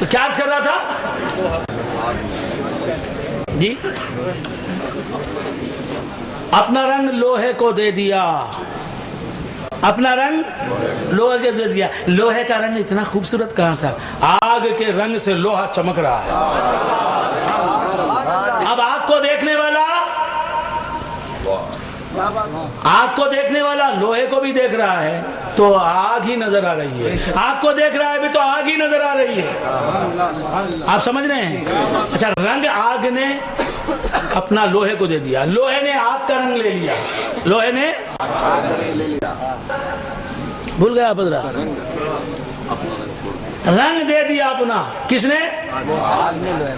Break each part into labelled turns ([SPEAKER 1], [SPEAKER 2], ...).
[SPEAKER 1] تو کیا عرض کر رہا تھا جی؟ اپنا رنگ لوہے کو دے دیا، اپنا رنگ لوہے کو دے دیا. لوہے کا رنگ اتنا خوبصورت کہاں تھا؟ آگ کے رنگ سے لوہا چمک رہا ہے. اب آگ کو دیکھنے والا لوہے کو بھی دیکھ رہا ہے تو آگ ہی نظر آ رہی ہے، آگ کو دیکھ رہا ہے بھی تو آگ ہی نظر آ رہی ہے. آپ سمجھ رہے ہیں؟ اچھا، رنگ آگ نے اپنا لوہے کو دے دیا، لوہے نے آگ کا رنگ لے لیا، لوہے نے بھول گیا بدرا رنگ دے دیا اپنا. کس نے؟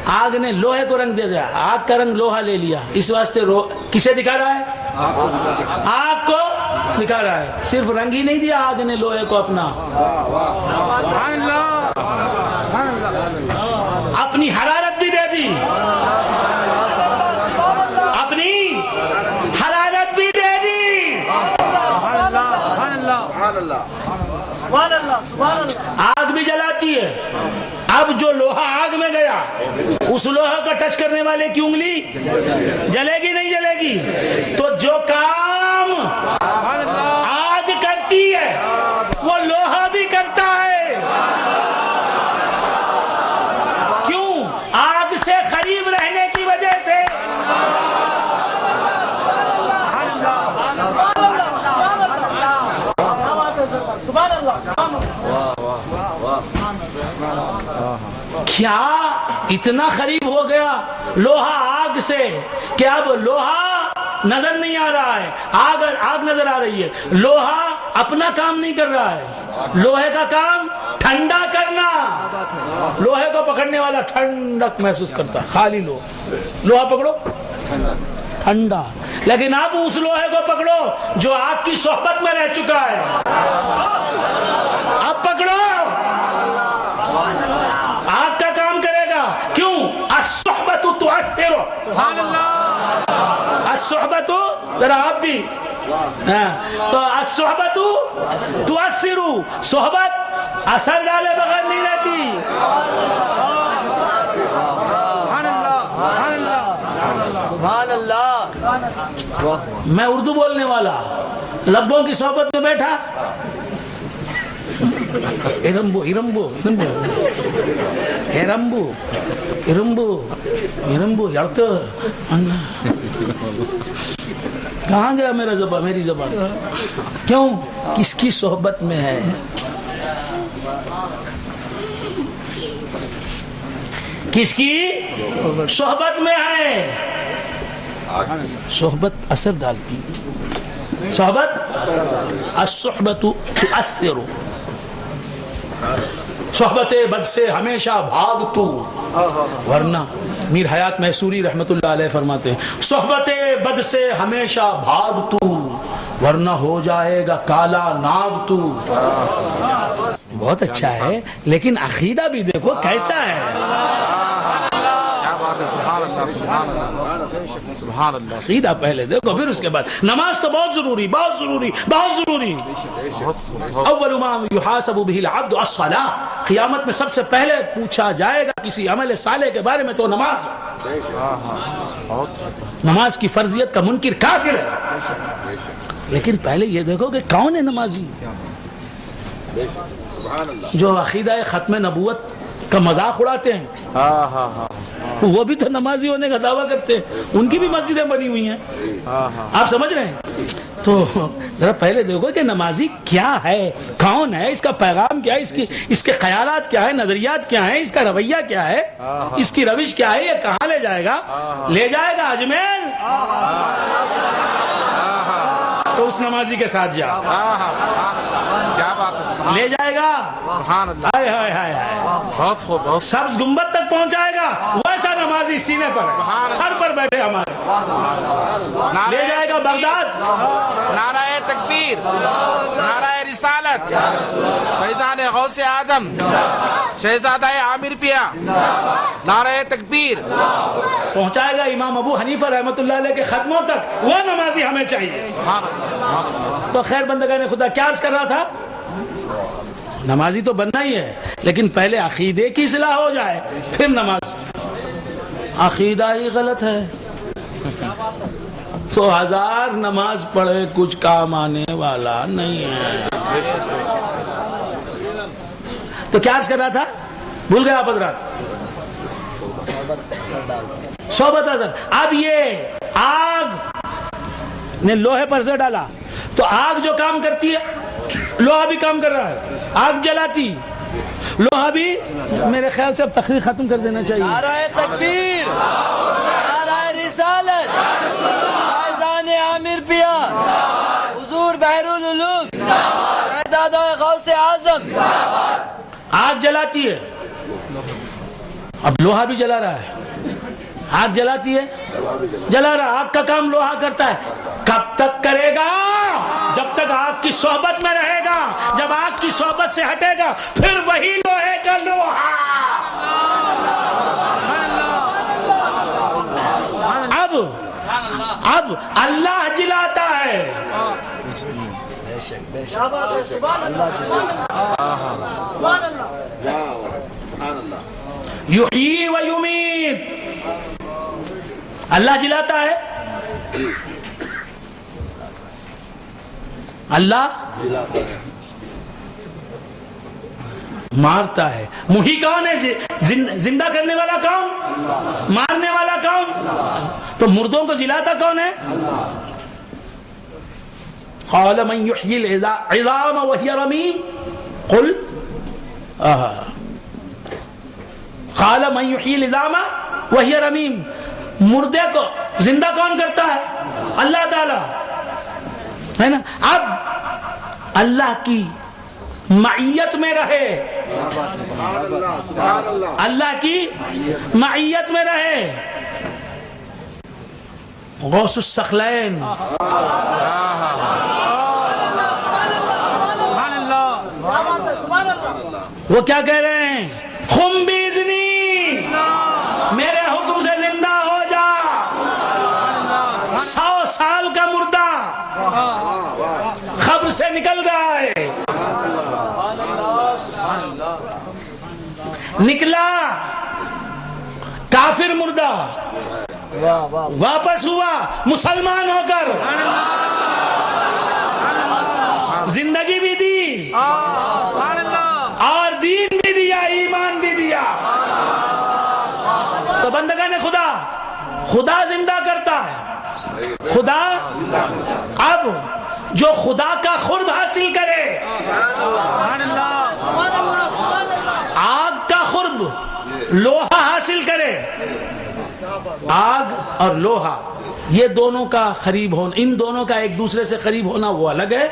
[SPEAKER 1] آگ نے لوہے کو رنگ دے دیا، آگ کا رنگ لوہا لے لیا. اس واسطے کسے دکھا رہا ہے؟ آگ کو دکھا رہا ہے. صرف رنگ ہی نہیں دیا آگ نے لوہے کو اپنا، اپنی حرارت بھی دے دی، اپنی حرارت بھی دے دی. آگ بھی جلاتی ہے. اب جو لوہا آگ میں گیا اس لوہا کا ٹچ کرنے والے کی انگلی جلے گی نہیں جلے گی؟ تو جو کام آگ کرتی ہے وہ لوہا بھی کرتا ہے. کیوں؟ آگ سے قریب رہنے کی وجہ سے. کیا اتنا قریب ہو گیا لوہا آگ سے کہ اب لوہا نظر نہیں آ رہا ہے، آگ نظر آ رہی ہے. لوہا اپنا کام نہیں کر رہا ہے، لوہے کا کام ٹھنڈا کرنا. لوہے کو پکڑنے والا ٹھنڈک محسوس کرتا، خالی لوہا پکڑو ٹھنڈا. لیکن اب اس لوہے کو پکڑو جو آگ کی صحبت میں رہ چکا ہے، اب پکڑو، آگ کا کام کرے گا. کیوں؟ الصحبت تؤثر. سبحان اللہ. الصحبت ذرا آپ بھی تو الصحبت تؤثر، صحبت اثر ڈالے بغیر نہیں رہتی.
[SPEAKER 2] سبحان اللہ.
[SPEAKER 1] میں اردو بولنے والا لبوں کی صحبت میں بیٹھا، ارمبو ارمبو ارمبو ارمبو ارمبو یارت کہاں گیا میری زبان؟ کیوں؟ کس کی صحبت میں ہے؟ کس کی صحبت میں ہے؟ صحبت اثر ڈالتی، صحبت الصحبت تؤثر. صحبت بد سے ہمیشہ بھاگ تو، ورنہ میر حیات محسوری رحمت اللہ علیہ فرماتے ہیں صحبت بد سے ہمیشہ بھاگ تو، ورنہ ہو جائے گا کالا ناگ تو. بہت اچھا ہے لیکن عقیدہ بھی دیکھو کیسا ہے. عقیدہ پہلے دیکھو پھر اس کے بعد. نماز تو بہت ضروری، بہت ضروری، بہت ضروری. اول ما يحاسب به العبد الصلاة. قیامت میں سب سے پہلے پوچھا جائے گا کسی عمل صالح کے بارے میں تو نماز. نماز کی فرضیت کا منکر کافر ہے. لیکن پہلے یہ دیکھو کہ کون ہے نمازی جو عقیدہ ختم نبوت کا مذاق اڑاتے ہیں. وہ بھی تو نمازی ہونے کا دعویٰ کرتے ہیں، ان کی بھی مسجدیں بنی ہوئی ہیں. آپ سمجھ رہے ہیں؟ تو ذرا پہلے دیکھو کہ نمازی کیا ہے، کون ہے، اس کا پیغام کیا ہے، اس کے خیالات کیا ہے، نظریات کیا ہیں، اس کا رویہ کیا ہے، اس کی روش کیا ہے. یہ کہاں لے جائے گا؟ لے جائے گا اجمیر. تو اس نمازی کے ساتھ جا، لے جائے گا ہائے ہائے ہائے ہائے سبز گنبد تک پہنچائے گا. ویسا نمازی سینے پر سر پر بیٹھے ہمارے لے جائے گا بغداد.
[SPEAKER 3] نعرہ تکبیر، نعرہ رسالت، فیضان غوث آدم، شہزادہ عامر پیا، نعرہ تکبیر
[SPEAKER 1] پہنچائے گا امام ابو حنیفہ رحمۃ اللہ علیہ کے ختموں تک. وہ نمازی ہمیں چاہیے. تو خیر بندگان خدا کیا عرض کر رہا تھا؟ نمازی تو بننا ہی ہے لیکن پہلے عقیدے کی اصلاح ہو جائے پھر نماز. عقیدہ ہی غلط ہے تو 1000 نماز پڑھے کچھ کام آنے والا نہیں ہے. تو کیا عرض کر رہا تھا, بھول گیا آپ حضرات؟ صحبت اثر. اب یہ آگ نے لوہے پر سے ڈالا تو آگ جو کام کرتی ہے لوہا بھی کام کر رہا ہے. آگ جلاتی لوہا بھی. میرے خیال سے اب تقریر ختم کر دینا چاہیے.
[SPEAKER 2] نعرہ تکبیر, نعرہ رسالت, فیضان عامر پیا, حضور بحر العلوم, شہزادہ غوث اعظم.
[SPEAKER 1] آگ جلاتی ہے, اب لوہا بھی جلا رہا ہے. آگ جلاتی ہے, جلا رہا. آگ کا کام لوہا کرتا ہے. کب تک کرے گا؟ جب تک آگ کی صحبت میں رہے گا. جب آگ کی صحبت سے ہٹے گا پھر وہی لوہے کا لوہا. اب اللہ جلاتا ہے. یحیی و یمیت. اللہ جلاتا ہے, اللہ مارتا ہے. محیی کون ہے؟ زندہ کرنے والا کون؟ مارنے والا کون؟ تو مردوں کو جلاتا کون ہے؟ قال من یحیی العظام وہی رمیم قل قال من یحیی العظام وہی رمیم. مردے کو زندہ کون کرتا ہے؟ اللہ تعالی ہے نا. اب اللہ کی معیت میں رہے, اللہ کی معیت میں رہے. غوث الثقلین وہ کیا کہہ رہے ہیں؟ خم بیزنی, میرے حکم سے زندہ ہو جا. 100 سال کا مردہ قبر سے نکل رہا ہے. نکلا کافر مردہ, واپس ہوا مسلمان ہو کر. زندگی بھی دی اور دین بھی دیا, ایمان بھی دیا. تو بندگان خدا, خدا زندہ کرتا ہے. خدا اب جو خدا کا قرب حاصل کرے, آگ کا قرب لوہا حاصل کرے. آگ اور لوہا یہ دونوں کا قریب ہونا, ان دونوں کا ایک دوسرے سے قریب ہونا وہ الگ ہے,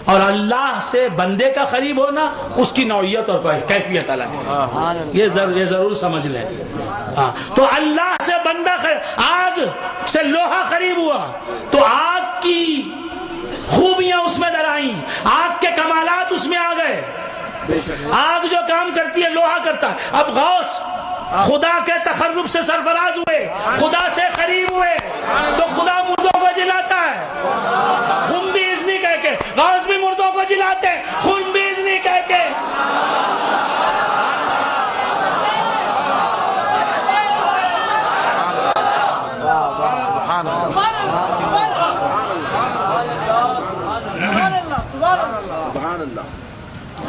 [SPEAKER 1] اور اللہ سے بندے کا قریب ہونا اس کی نوعیت اور کیفیت الگ ہے. یہ ضرور سمجھ لیں. تو اللہ سے بندہ آگ سے لوہا قریب ہوا تو آگ کی خوبیاں اس میں در آئیں, آگ کے کمالات اس میں آ گئے. آگ جو کام کرتی ہے لوہا کرتا ہے. اب غوث خدا کے تقرب سے سرفراز ہوئے, خدا سے قریب ہوئے, تو خدا مردوں کو جلاتا ہے. خم بیزنی کہہ کے غوث بھی مردوں کو جلاتے ہیں, خم بیزنی کہہ کے.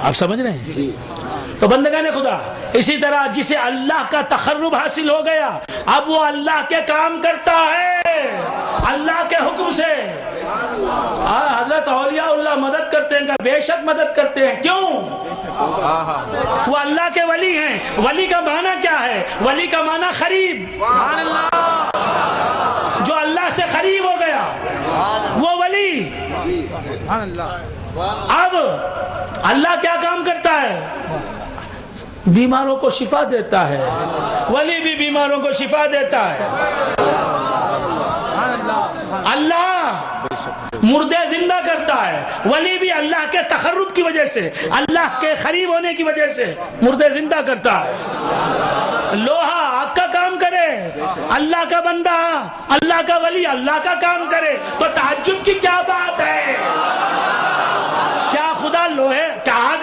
[SPEAKER 1] آپ سمجھ رہے ہیں؟ تو بندگان خدا اسی طرح جسے اللہ کا تقرب حاصل ہو گیا اب وہ اللہ کے کام کرتا ہے اللہ کے حکم سے. حضرت اولیاء اللہ مدد کرتے ہیں, بے شک مدد کرتے ہیں. کیوں؟ وہ اللہ کے ولی ہیں. ولی کا معنی کیا ہے؟ ولی کا معنی قریب, جو اللہ سے قریب ہو گیا وہ ولی. اب اللہ کیا کام کرتا ہے؟ بیماروں کو شفا دیتا ہے. ولی بھی بیماروں کو شفا دیتا ہے. اللہ مردے زندہ کرتا ہے. ولی بھی اللہ کے تقرب کی وجہ سے, اللہ کے قریب ہونے کی وجہ سے مردے زندہ کرتا ہے. لوہا آگ کا کام کرے, اللہ کا بندہ, اللہ کا ولی اللہ کا کام کرے, تو تعجب کی کیا بات ہے؟ کیا خدا لوہے کا آگ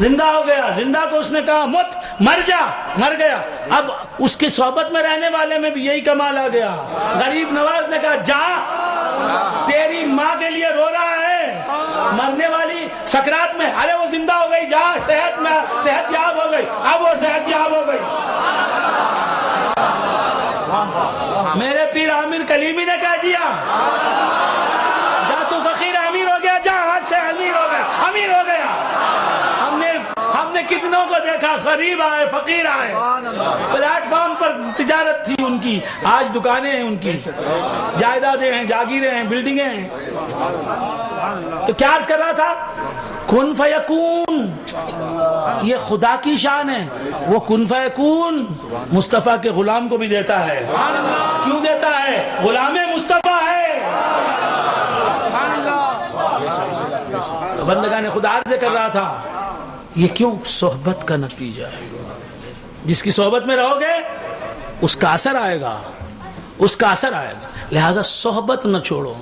[SPEAKER 1] زندہ ہو گیا. زندہ کو اس نے کہا مت، مر جا، مر گیا. اب اس کی صحبت میں رہنے والے میں بھی یہی کمال آ گیا. غریب نواز نے کہا جا، تیری ماں کے لیے رو رہا ہے، مرنے والی سکرات میں. ارے وہ زندہ ہو گئی، جا، صحت یاب ہو گئی. اب وہ صحت یاب ہو گئی. میرے پیر عامر کلیمی نے کہہ دیا جا تو فقیر امیر ہو گیا، جا آج سے امیر ہو گیا، امیر ہو گیا. ہم نے کتنوں کو دیکھا، غریب آئے، فقیر آئے، پلیٹ فارم پر تجارت تھی ان کی، آج دکانیں ہیں ان کی، جائیدادیں ہیں، جاگیریں ہیں، بلڈنگیں ہیں. تو کیا عرض کر رہا تھا؟ کن فیکون، یہ خدا کی شان ہے. وہ کن فیکون مصطفیٰ کے غلام کو بھی دیتا ہے. کیوں دیتا ہے؟ غلام مصطفیٰ ہے. بندگان خدا عرض کر رہا تھا یہ کیوں؟ صحبت کا نتیجہ ہے. جس کی صحبت میں رہو گے اس کا اثر آئے گا، اس کا اثر آئے گا. لہذا صحبت نہ چھوڑو.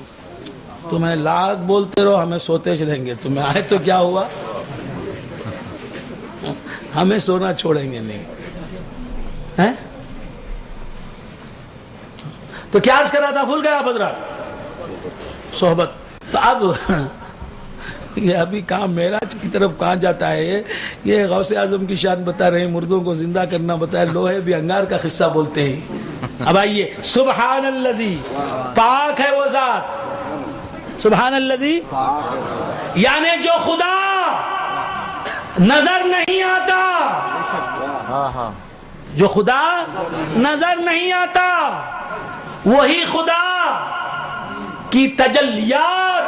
[SPEAKER 1] تمہیں لاکھ بولتے رہو ہمیں سوتے رہیں گے، تمہیں آئے تو کیا ہوا؟ ہمیں سونا چھوڑیں گے نہیں. تو کیا عرض کر رہا تھا؟ بھول گیا حضرات؟ صحبت. تو اب یہ ابھی کہاں معراج کی طرف کہاں جاتا ہے؟ یہ غوث اعظم کی شان بتا رہے ہیں، مردوں کو زندہ کرنا بتایا، لوہے بھی انگار کا قصہ بولتے ہیں. اب آئیے، سبحان الذی، پاک ہے وہ ذات. سبحان الذی یعنی جو خدا نظر نہیں آتا، جو خدا نظر نہیں آتا، وہی خدا کی تجلیات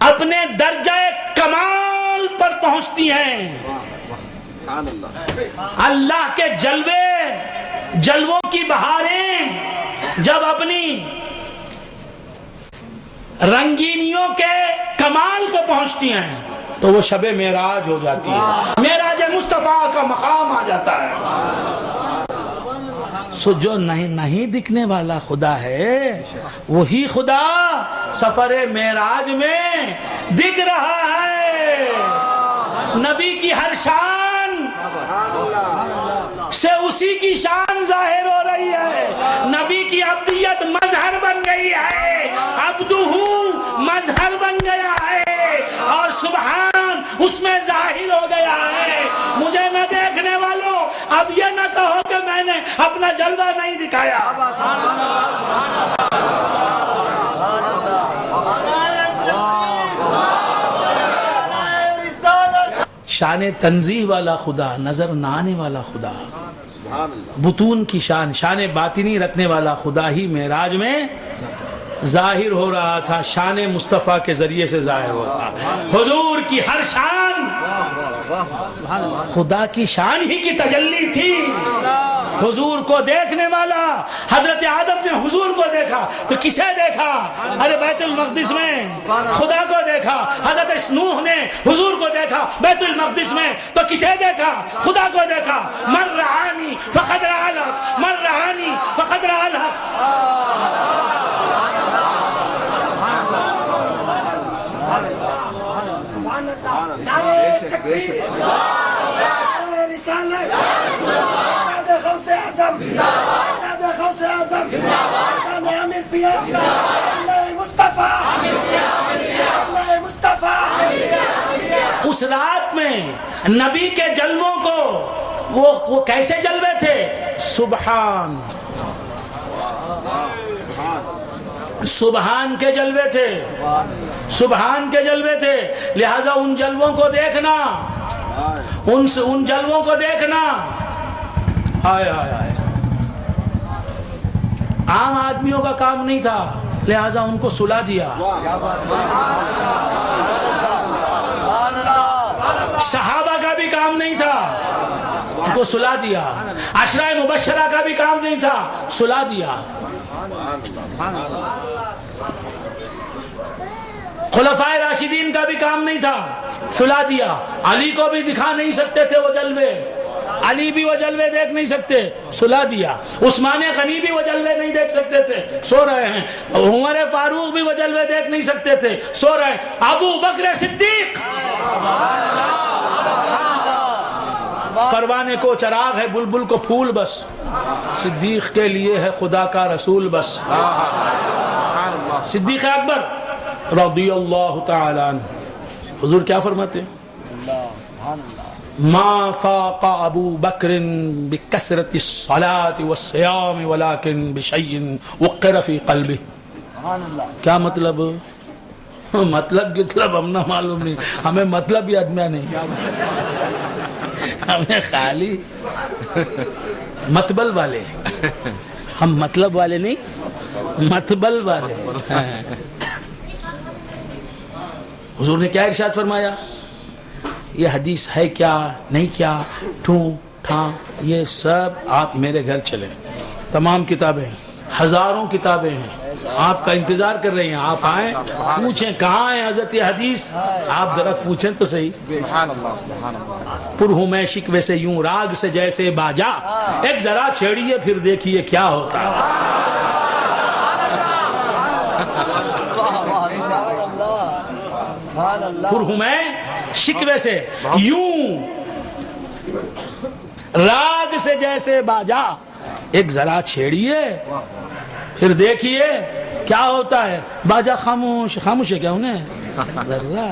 [SPEAKER 1] اپنے درجہ کمال پر پہنچتی ہیں. اللہ کے جلوے، جلووں کی بہاریں جب اپنی رنگینیوں کے کمال کو پہنچتی ہیں تو وہ شب معراج ہو جاتی ہے، معراج مصطفیٰ کا مقام آ جاتا ہے. سو جو نہیں دکھنے والا خدا ہے وہی خدا سفر معراج میں دکھ رہا ہے. نبی کی ہر شان سے اسی کی شان ظاہر ہو رہی ہے. نبی کی عبدیت مظہر بن گئی ہے، عبدہ مظہر بن گیا ہے، اور سبحان اس میں ظاہر ہو گیا ہے. مجھے نہ دیکھنے والوں اب یہ نہ کہو کہ میں نے اپنا جلوہ نہیں دکھایا. شان تنزیہ والا خدا، نظر نہ آنے والا خدا، بطون کی شان، شان باطنی رکھنے والا خدا ہی معراج میں ظاہر ہو رہا تھا. شان مصطفیٰ کے ذریعے سے ظاہر ہوتا. حضور کی ہر شان خدا کی شان ہی کی تجلی تھی. حضور کو دیکھنے والا، حضرت آدم نے حضور کو دیکھا تو کسے دیکھا؟ ارے بیت المقدس میں خدا کو دیکھا. حضرت نوح نے حضور کو دیکھا بیت المقدس میں تو کسے دیکھا؟ خدا کو دیکھا. من رآنی فقد رأى الحق، من رآنی فقد رأى الحق. اس رات میں نبی کے جلووں کو وہ کیسے جلوے تھے؟ سبحان، سبحان کے جلوے تھے، سبحان کے جلوے تھے. لہذا ان جلووں کو دیکھنا، ان جلووں کو دیکھنا آئے آئے آئے عام آدمیوں کا کام نہیں تھا. لہذا ان کو سلا دیا. صحابہ کا بھی کام نہیں تھا، ان کو سلا دیا. عشرہ مبشرہ کا بھی کام نہیں تھا، سلا دیا. خلفائے راشدین کا بھی کام نہیں تھا، سلا دیا. علی کو بھی دکھا نہیں سکتے تھے وہ جلوے، علی بھی وہ جلوے دیکھ نہیں سکتے، سلا دیا. عثمان غنی بھی وہ جلوے نہیں دیکھ سکتے تھے، سو رہے ہیں. عمر فاروق بھی وہ جلوے دیکھ نہیں سکتے تھے، سو رہے ہیں. ابو بکر صدیق پروانے کو چراغ ہے، بلبل کو پھول بس، صدیق کے لیے ہے خدا کا رسول بس. صدیق اکبر رضی اللہ تعالی عنہ، حضور کیا فرماتے ہیں؟ ما فاق ابو بکر بکثرت الصلاة والصیام ولكن بشیء وقر فی قلبہ. کیا مطلب؟ مطلب ہم نہ معلوم نہیں، ہمیں مطلب یاد میں نہیں، ہمیں خالی مطبل والے، ہم مطلب والے نہیں، مطبل والے. حضور نے کیا ارشاد فرمایا؟ یہ حدیث ہے کیا نہیں کیا، ٹھوں ٹھاں یہ سب آپ میرے گھر چلیں. تمام کتابیں، ہزاروں کتابیں ہیں، آپ کا انتظار کر رہی ہیں. آپ آئیں، پوچھیں کہاں ہے حضرت یہ حدیث، آپ ذرا پوچھیں تو صحیح.
[SPEAKER 3] سبحان اللہ سبحان اللہ.
[SPEAKER 1] پر ہوں میں شکوے سے یوں راگ سے جیسے باجا، ایک ذرا چھیڑیے پھر دیکھیے کیا ہوتا ہے. پر ہوں میں شکوے سے یوں راگ سے جیسے باجا، ایک ذرا چھیڑیے پھر دیکھیے کیا ہوتا ہے. باجا خاموش، خاموش ہے کیا انہیں ذرا.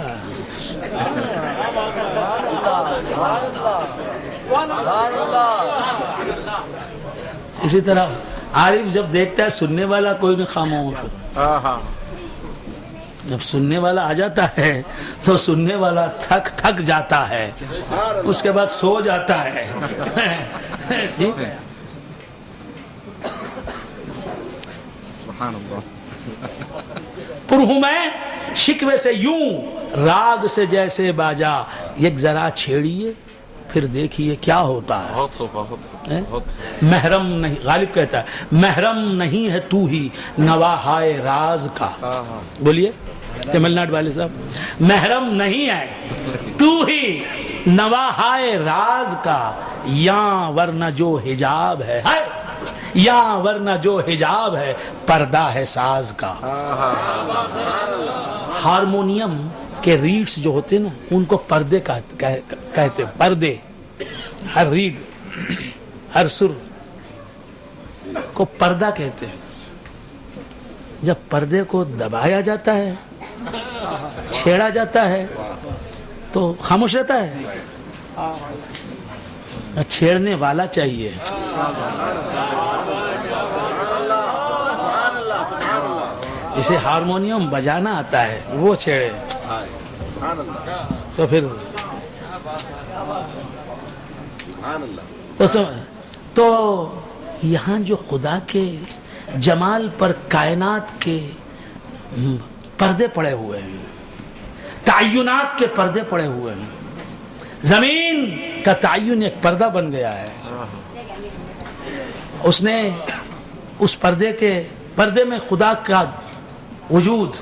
[SPEAKER 1] اسی طرح عارف جب دیکھتا ہے سننے والا کوئی نہیں خاموش ہو. جب سننے والا آ جاتا ہے تو سننے والا تھک جاتا ہے، اس کے بعد سو جاتا ہے. پر ہوں میں شکوے سے یوں راگ سے جیسے باجا، ایک ذرا چھیڑیے پھر دیکھیے کیا ہوتا ہے. محرم نہیں، غالب کہتا ہے محرم نہیں ہے تو ہی نواہائے راز کا. بولیے تمل ناڈو والے صاحب، محرم نہیں ہے تو ہی نواہائے راز کا، یاں ورنہ جو حجاب ہے، یاں ورنہ جو حجاب ہے پردہ ہے ساز کا. ہارمونیم کے ریڈز جو ہوتے نا ان کو پردے کہتے، پردے. ہر ریڈ، ہر سر کو پردہ کہتے ہیں. جب پردے کو دبایا جاتا ہے، چھیڑا جاتا ہے تو خاموش رہتا ہے. چھیڑنے والا چاہیے. اسے ہارمونیم بجانا آتا ہے، وہ چھیڑے تو پھر تو یہاں جو خدا کے جمال پر کائنات کے پردے پڑے ہوئے ہیں، تعینات کے پردے پڑے ہوئے ہیں. زمین کا تعین ایک پردہ بن گیا ہے. اس نے اس پردے میں خدا کا وجود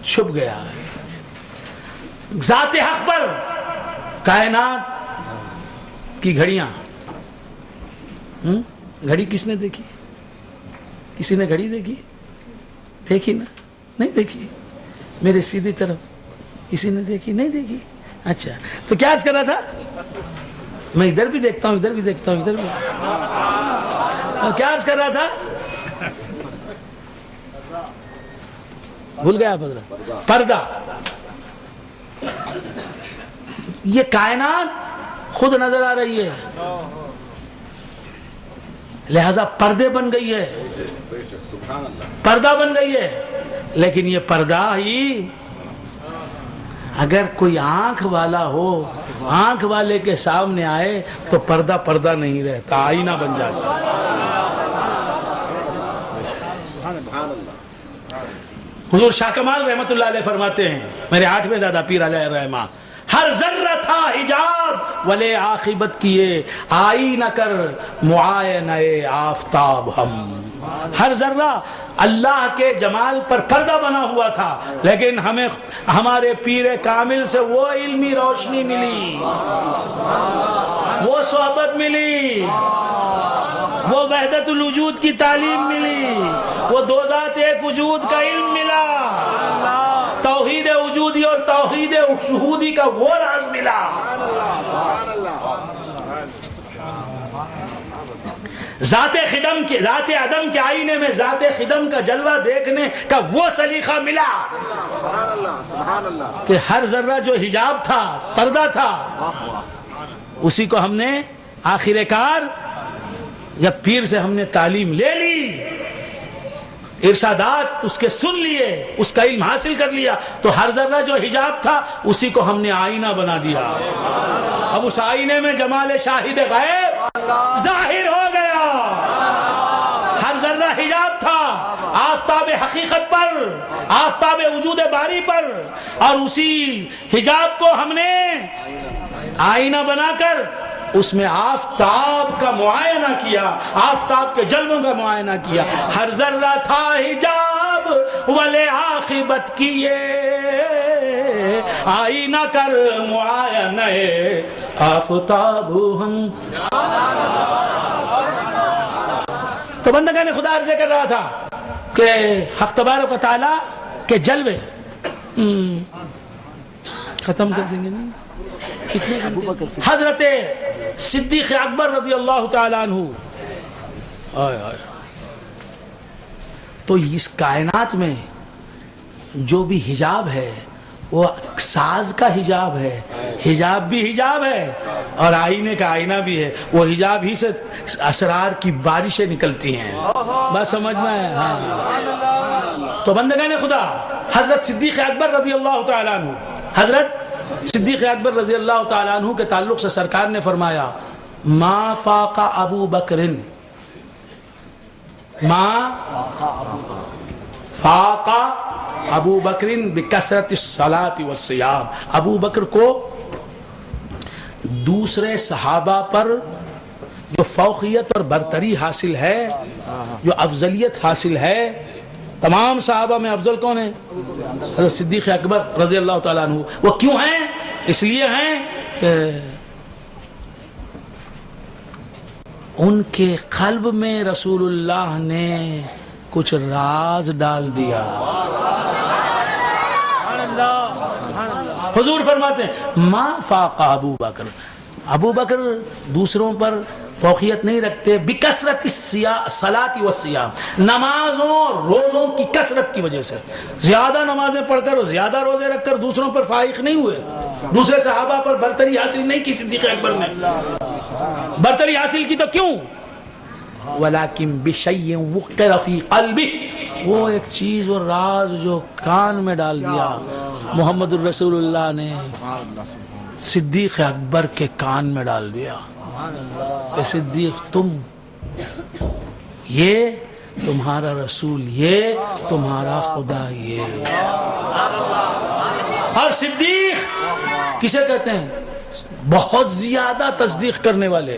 [SPEAKER 1] چھپ گیا ہے. ذات حق پر کائنات کی گھڑیاں، گھڑی کس نے دیکھی؟ کسی نے گھڑی دیکھی؟ دیکھی نا؟ نہیں دیکھی. میرے سیدھی طرف کسی نے دیکھی؟ نہیں دیکھی. اچھا تو کیا عرض کر رہا تھا؟ میں ادھر بھی دیکھتا ہوں، ادھر بھی دیکھتا ہوں، ادھر بھی. کیا عرض کر رہا تھا؟ بھول گیا حضرت. پردہ. یہ کائنات خود نظر آ رہی ہے، لہذا پردے بن گئی ہے، پردہ بن گئی ہے. لیکن یہ پردہ ہی اگر کوئی آنکھ والا ہو، آنکھ والے کے سامنے آئے تو پردہ نہیں رہتا، آئینہ بن جاتا. حضور شاہ کمال رحمت اللہ علیہ فرماتے ہیں، میرے 8ویں دادا پیر علیہ الرحمہ، ہر ذرہ تھا حجاب ولے عاقبت کیے، آئی نہ کر معائنہ آفتاب ہم. ہر ذرہ اللہ کے جمال پر پردہ بنا ہوا تھا، لیکن ہمیں ہمارے پیر کامل سے وہ علمی روشنی ملی، وہ صحبت ملی، وہ وحدت الوجود کی تعلیم ملی، وہ دو ذات ایک وجود کا علم ملا، توحید وجودی اور توحید شہودی کا وہ راز ملا۔ ذات خدم کے، ذات عدم کے آئینے میں ذات خدم کا جلوہ دیکھنے کا وہ سلیقہ ملا کہ ہر ذرہ جو حجاب تھا، پردہ تھا، اسی کو ہم نے آخر کار جب پیر سے ہم نے تعلیم لے لی، ارشادات اس کے سن لیے، اس کا علم حاصل کر لیا، تو ہر ذرہ جو حجاب تھا اسی کو ہم نے آئینہ بنا دیا۔ اب اس آئینے میں جمال شاہد غیب ظاہر ہو گیا۔ ہر ذرہ حجاب تھا آفتاب حقیقت پر، آفتاب وجود باری پر، اور اسی حجاب کو ہم نے آئینہ بنا کر اس میں آفتاب کا معائنہ کیا، آفتاب کے جلووں کا معائنہ کیا۔ ہر ذرہ تھا حجاب ولے عاقبت کیے، آئینہ کر معائنہ آفتاب ہم۔ تو بندگان خدا عرض کر رہا تھا کہ حق تبارک و تعالیٰ کے جلوے ختم کر دیں گے نہیں؟ حضرت صدیق اکبر رضی اللہ تعالیٰ عنہ، تو اس کائنات میں جو بھی حجاب ہے وہ ساز کا حجاب ہے، حجاب بھی حجاب ہے اور آئینے کا آئینہ بھی ہے، وہ حجاب ہی سے اسرار کی بارشیں نکلتی ہیں۔ بات سمجھ میں ہے؟ ہاں۔ تو بندگان خدا حضرت صدیق اکبر رضی اللہ تعالیٰ عنہ، حضرت صدیق اکبر رضی اللہ تعالیٰ عنہ کے تعلق سے سرکار نے فرمایا ما فاق ابو بکر، ما فاق ابو بکر بکثرت الصلاۃ والصیام، ابو بکر کو دوسرے صحابہ پر جو فوقیت اور برتری حاصل ہے، جو افضلیت حاصل ہے، تمام صحابہ میں افضل کون ہے؟ حضرت صدیق اکبر رضی اللہ تعالیٰ عنہ۔ وہ کیوں ہیں؟ اس لیے ہیں کہ ان کے قلب میں رسول اللہ نے کچھ راز ڈال دیا۔ حضور فرماتے ہیں ما فاق ابو بکر، ابو بکر دوسروں پر فوقیت نہیں رکھتے بکثرت الصلاۃ والصیام، نمازوں اور روزوں کی کثرت کی وجہ سے، زیادہ نمازیں پڑھ کر اور زیادہ روزے رکھ کر دوسروں پر فائق نہیں ہوئے، دوسرے صحابہ پر برتری حاصل نہیں کی۔ صدیق اکبر نے برتری حاصل کی تو کیوں؟ ولیکن بشیء وقر فی قلبہ، وہ ایک چیز اور راز جو کان میں ڈال دیا محمد الرسول اللہ نے، صدیق اکبر کے کان میں ڈال دیا کہ صدیق تم، یہ تمہارا رسول، یہ تمہارا خدا، یہ۔ اور صدیق کسے کہتے ہیں؟ بہت زیادہ تصدیق کرنے والے۔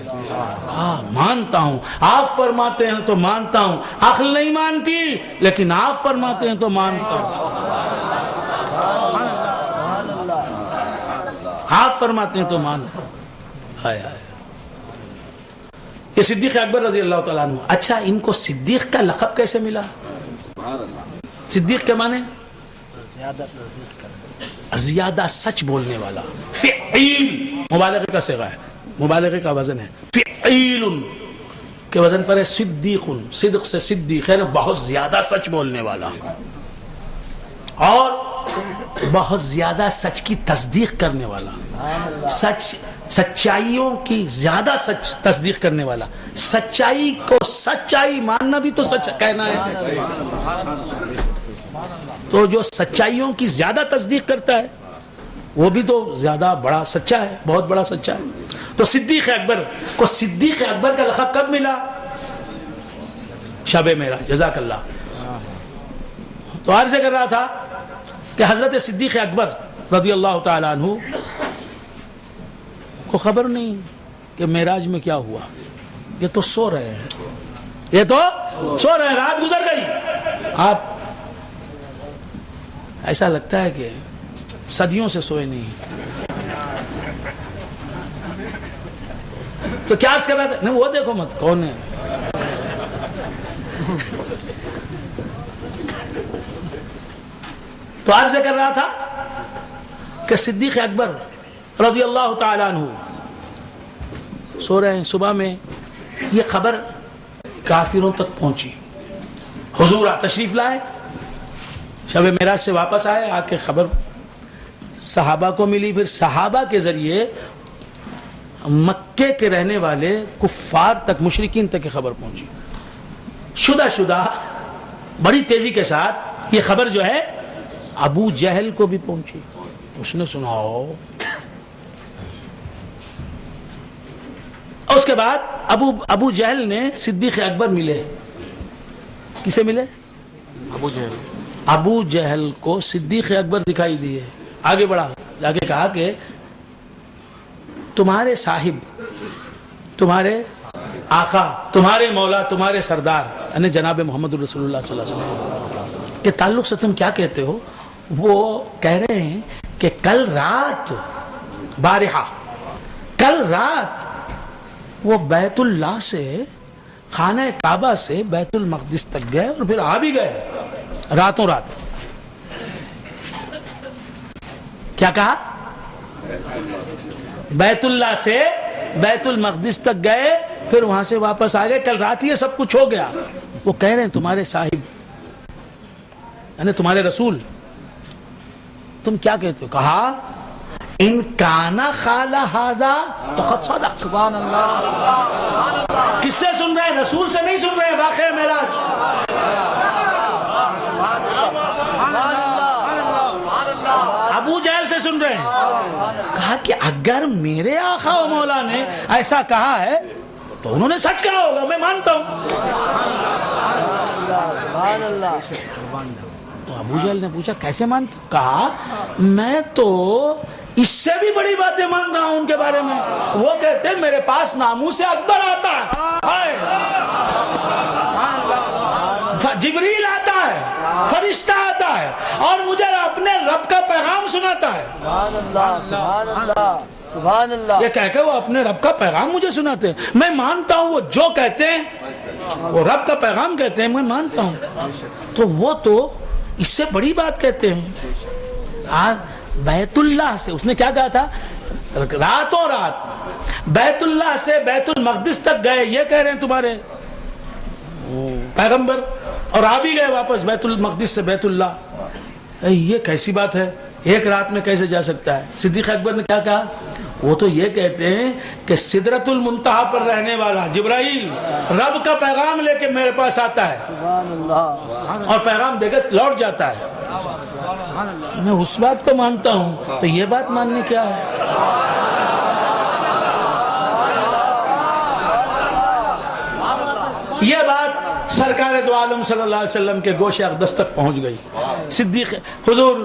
[SPEAKER 1] مانتا ہوں، آپ فرماتے ہیں تو مانتا ہوں، عقل نہیں مانتی لیکن آپ فرماتے ہیں تو مانتا ہوں، آپ فرماتے ہیں تو مانتا ہوں۔ آئے آئے یہ صدیق اکبر رضی اللہ تعالیٰ عنہ۔ اچھا، ان کو صدیق کا لقب کیسے ملا؟ صدیق کے معنی زیادہ سچ بولنے والا، فعیل، مبالغے کا صیغہ ہے، مبالغے کا وزن ہے، فعیل کے وزن پر ہے صدیق، صدق سے صدیق ہے نا، بہت زیادہ سچ بولنے والا اور بہت زیادہ سچ کی تصدیق کرنے والا، سچائیوں کی زیادہ سچ تصدیق کرنے والا۔ سچائی کو سچائی ماننا بھی تو سچ کہنا ہے، تو جو سچائیوں کی زیادہ تصدیق کرتا ہے وہ بھی تو زیادہ بڑا سچا ہے، بہت بڑا سچا ہے۔ تو صدیق اکبر کو صدیق اکبر کا لقب کب ملا؟ شب معراج۔ جزاک اللہ۔ تو عرض کر رہا تھا کہ حضرت صدیق اکبر رضی اللہ تعالی عنہ کو خبر نہیں کہ معراج میں کیا ہوا، یہ تو سو رہے ہیں، یہ تو سو رہے ہیں، رات گزر گئی، آپ ایسا لگتا ہے کہ صدیوں سے سوئے نہیں. تو کیا عرض کر رہا تھا؟ نہیں وہ دیکھو مت کون ہے. تو عرض کر رہا تھا کہ صدیق اکبر رضی اللہ تعالیٰ عنہ سو رہے ہیں. صبح میں یہ خبر کافروں تک پہنچی. حضور تشریف لائے, شب معراج سے واپس آئے, آ کے خبر صحابہ کو ملی. پھر صحابہ کے ذریعے مکے کے رہنے والے کفار تک, مشرکین تک یہ خبر پہنچی. شدہ بڑی تیزی کے ساتھ یہ خبر جو ہے ابو جہل کو بھی پہنچی. اس نے سنا. اس کے بعد ابو جہل نے صدیق اکبر ملے. کسے ملے؟ ابو جہل کو صدیق اکبر دکھائی دیے. آگے بڑھا, جا کے کہا کہ تمہارے صاحب, تمہارے آقا, تمہارے مولا, تمہارے سردار یعنی جناب محمد رسول اللہ صلی اللہ علیہ وسلم کے تعلق سے تم کیا کہتے ہو؟ وہ کہہ رہے ہیں کہ کل رات, بارحہ کل رات وہ بیت اللہ سے, خانہ کعبہ سے بیت المقدس تک گئے اور پھر آ بھی گئے راتوں رات. کیا کہا؟ بیت اللہ سے بیت المقدس تک گئے, پھر وہاں سے واپس آ گئے, کل رات ہی سب کچھ ہو گیا. وہ کہہ رہے ہیں تمہارے صاحب یعنی تمہارے رسول, تم کیا کہتے ہو؟ کہا ان کانا خالہ ھذا فقد صدق.
[SPEAKER 3] سبحان اللہ.
[SPEAKER 1] کس سے سن رہے ہیں؟ رسول سے نہیں سن رہے ہیں. واقعہ معراج ابو جہل سے سن رہے ہیں. کہا کہ اگر میرے آقا و مولا نے ایسا کہا ہے تو انہوں نے سچ کہا ہوگا, میں مانتا ہوں. تو ابو جہل نے پوچھا کیسے مانتے؟ کہا میں تو اس سے بھی بڑی باتیں مان رہا ہوں ان کے بارے میں. وہ کہتے ہیں میرے پاس ناموس اکبر آتا ہے, جبریل آتا ہے, فرشتہ آتا ہے اور مجھے اپنے رب کا پیغام سناتا ہے.
[SPEAKER 2] سبحان اللہ.
[SPEAKER 1] یہ کہہ کہ وہ اپنے رب کا پیغام مجھے سناتے ہیں. میں مانتا ہوں وہ جو کہتے ہیں وہ رب کا پیغام کہتے ہیں, میں مانتا ہوں. تو وہ تو اس سے بڑی بات کہتے ہیں. بیت اللہ سے اس نے کیا کہا تھا؟ راتوں رات بیت اللہ سے بیت المقدس تک گئے, یہ کہہ رہے ہیں تمہارے پیغمبر, اور آ بھی گئے واپس بیت المقدس سے بیت اللہ. یہ کیسی بات ہے؟ ایک رات میں کیسے جا سکتا ہے؟ صدیق اکبر نے کیا کہا؟ وہ تو یہ کہتے ہیں کہ سدرۃ المنتہا پر رہنے والا جبرائیل رب کا پیغام لے کے میرے پاس آتا ہے
[SPEAKER 2] سبحان اللہ.
[SPEAKER 1] اور پیغام دے کے لوٹ جاتا ہے. میں اس بات کو مانتا ہوں, تو یہ بات ماننی کیا ہے؟ یہ بات سرکار دو عالم صلی اللہ علیہ وسلم کے گوش اقدس تک پہنچ گئی. صدیق حضور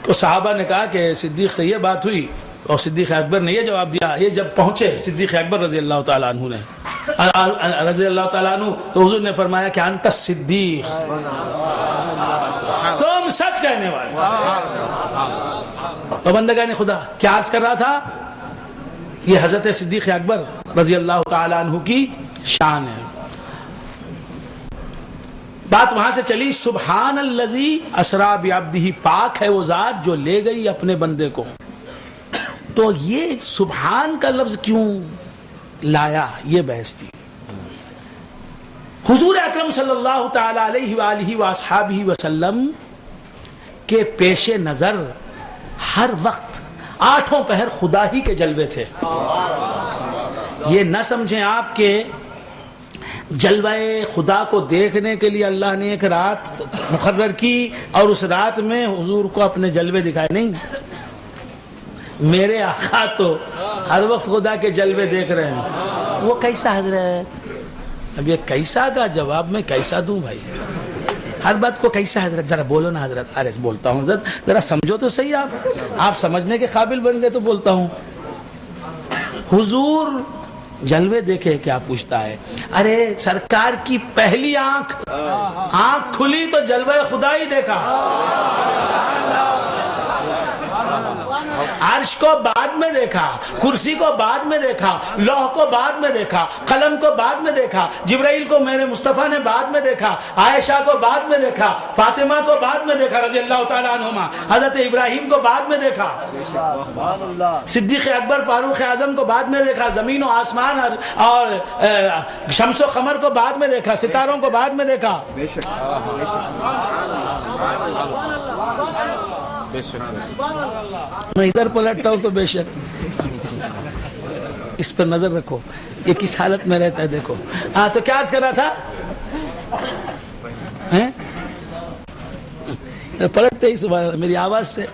[SPEAKER 1] کو صحابہ نے کہا کہ صدیق سے یہ بات ہوئی, اور صدیق اکبر نے یہ جواب دیا. یہ جب پہنچے صدیق اکبر رضی اللہ تعالیٰ عنہ نے رضی اللہ تعالیٰ عنہ, تو حضور نے فرمایا کہ انت صدیق, تم سچ کہنے والے. تو بندگان خدا کیا عرض کر رہا تھا؟ یہ حضرت صدیق اکبر رضی اللہ تعالیٰ عنہ کی شان ہے. بات وہاں سے چلی سبحان الذی اسرا بعبدہ, پاک ہے وہ ذات جو لے گئی اپنے بندے کو. تو یہ سبحان کا لفظ کیوں لایا, یہ بحث تھی. حضور اکرم صلی اللہ تعالی علیہ وآلہ وآصحابہ وسلم کے پیش نظر ہر وقت آٹھوں پہر خدا ہی کے جلوے تھے. یہ نہ سمجھیں آپ کے جلوہ خدا کو دیکھنے کے لیے اللہ نے ایک رات مقرر کی اور اس رات میں حضور کو اپنے جلوے دکھائے. نہیں, میرے آقا تو ہر وقت خدا کے جلوے دیکھ رہے ہیں. وہ کیسا حضرت؟ اب یہ کیسا کا جواب میں کیسا دوں بھائی؟ ہر بات کو کیسا حضرت؟ ذرا بولو نا حضرت. ارے بولتا ہوں حضرت, ذرا سمجھو تو صحیح. آپ سمجھنے کے قابل بن گئے تو بولتا ہوں. حضور جلوے دیکھے کیا پوچھتا ہے. ارے سرکار کی پہلی آنکھ کھلی تو جلوے خدا ہی دیکھا. عرش کو بعد میں دیکھا, کرسی کو بعد میں دیکھا, لوح کو بعد میں دیکھا, قلم کو بعد میں دیکھا, جبرائیل کو میرے مصطفیٰ نے بعد میں دیکھا, عائشہ کو بعد میں دیکھا, فاطمہ کو بعد میں دیکھا رضی اللہ تعالیٰ عنہما, حضرت ابراہیم کو بعد میں دیکھا, صدیق اکبر فاروق اعظم کو بعد میں دیکھا, زمین و آسمان اور شمس و قمر کو بعد میں دیکھا, ستاروں کو بعد میں دیکھا. میں ادھر پلٹتا ہوں تو بے شک. اس پر نظر رکھو یہ کس حالت میں رہتا ہے. دیکھو تو کیا عرض کر رہا تھا, پلٹتے ہی سبحان اللہ میری آواز سے.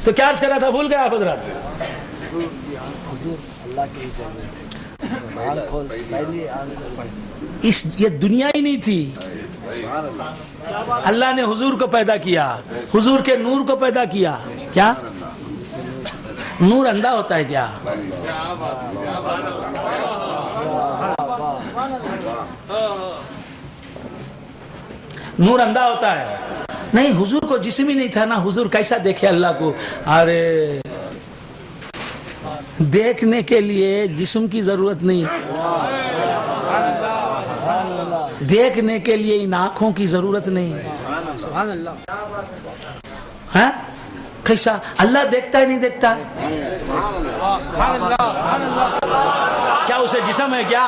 [SPEAKER 1] تو کیا عرض کر رہا تھا, بھول گیا آپ حضرات. یہ دنیا ہی نہیں تھی, اللہ نے حضور کو پیدا کیا, حضور کے نور کو پیدا کیا. کیا نور اندھا ہوتا ہے کیا؟ نور اندھا ہوتا ہے نہیں. حضور کو جسم ہی نہیں تھا نا, حضور کیسا دیکھے اللہ کو. ارے دیکھنے کے لیے جسم کی ضرورت نہیں, دیکھنے کے لیے ان آنکھوں کی ضرورت نہیں. ہاں کیسا اللہ دیکھتا ہے, نہیں دیکھتا. کیا اسے جسم ہے کیا؟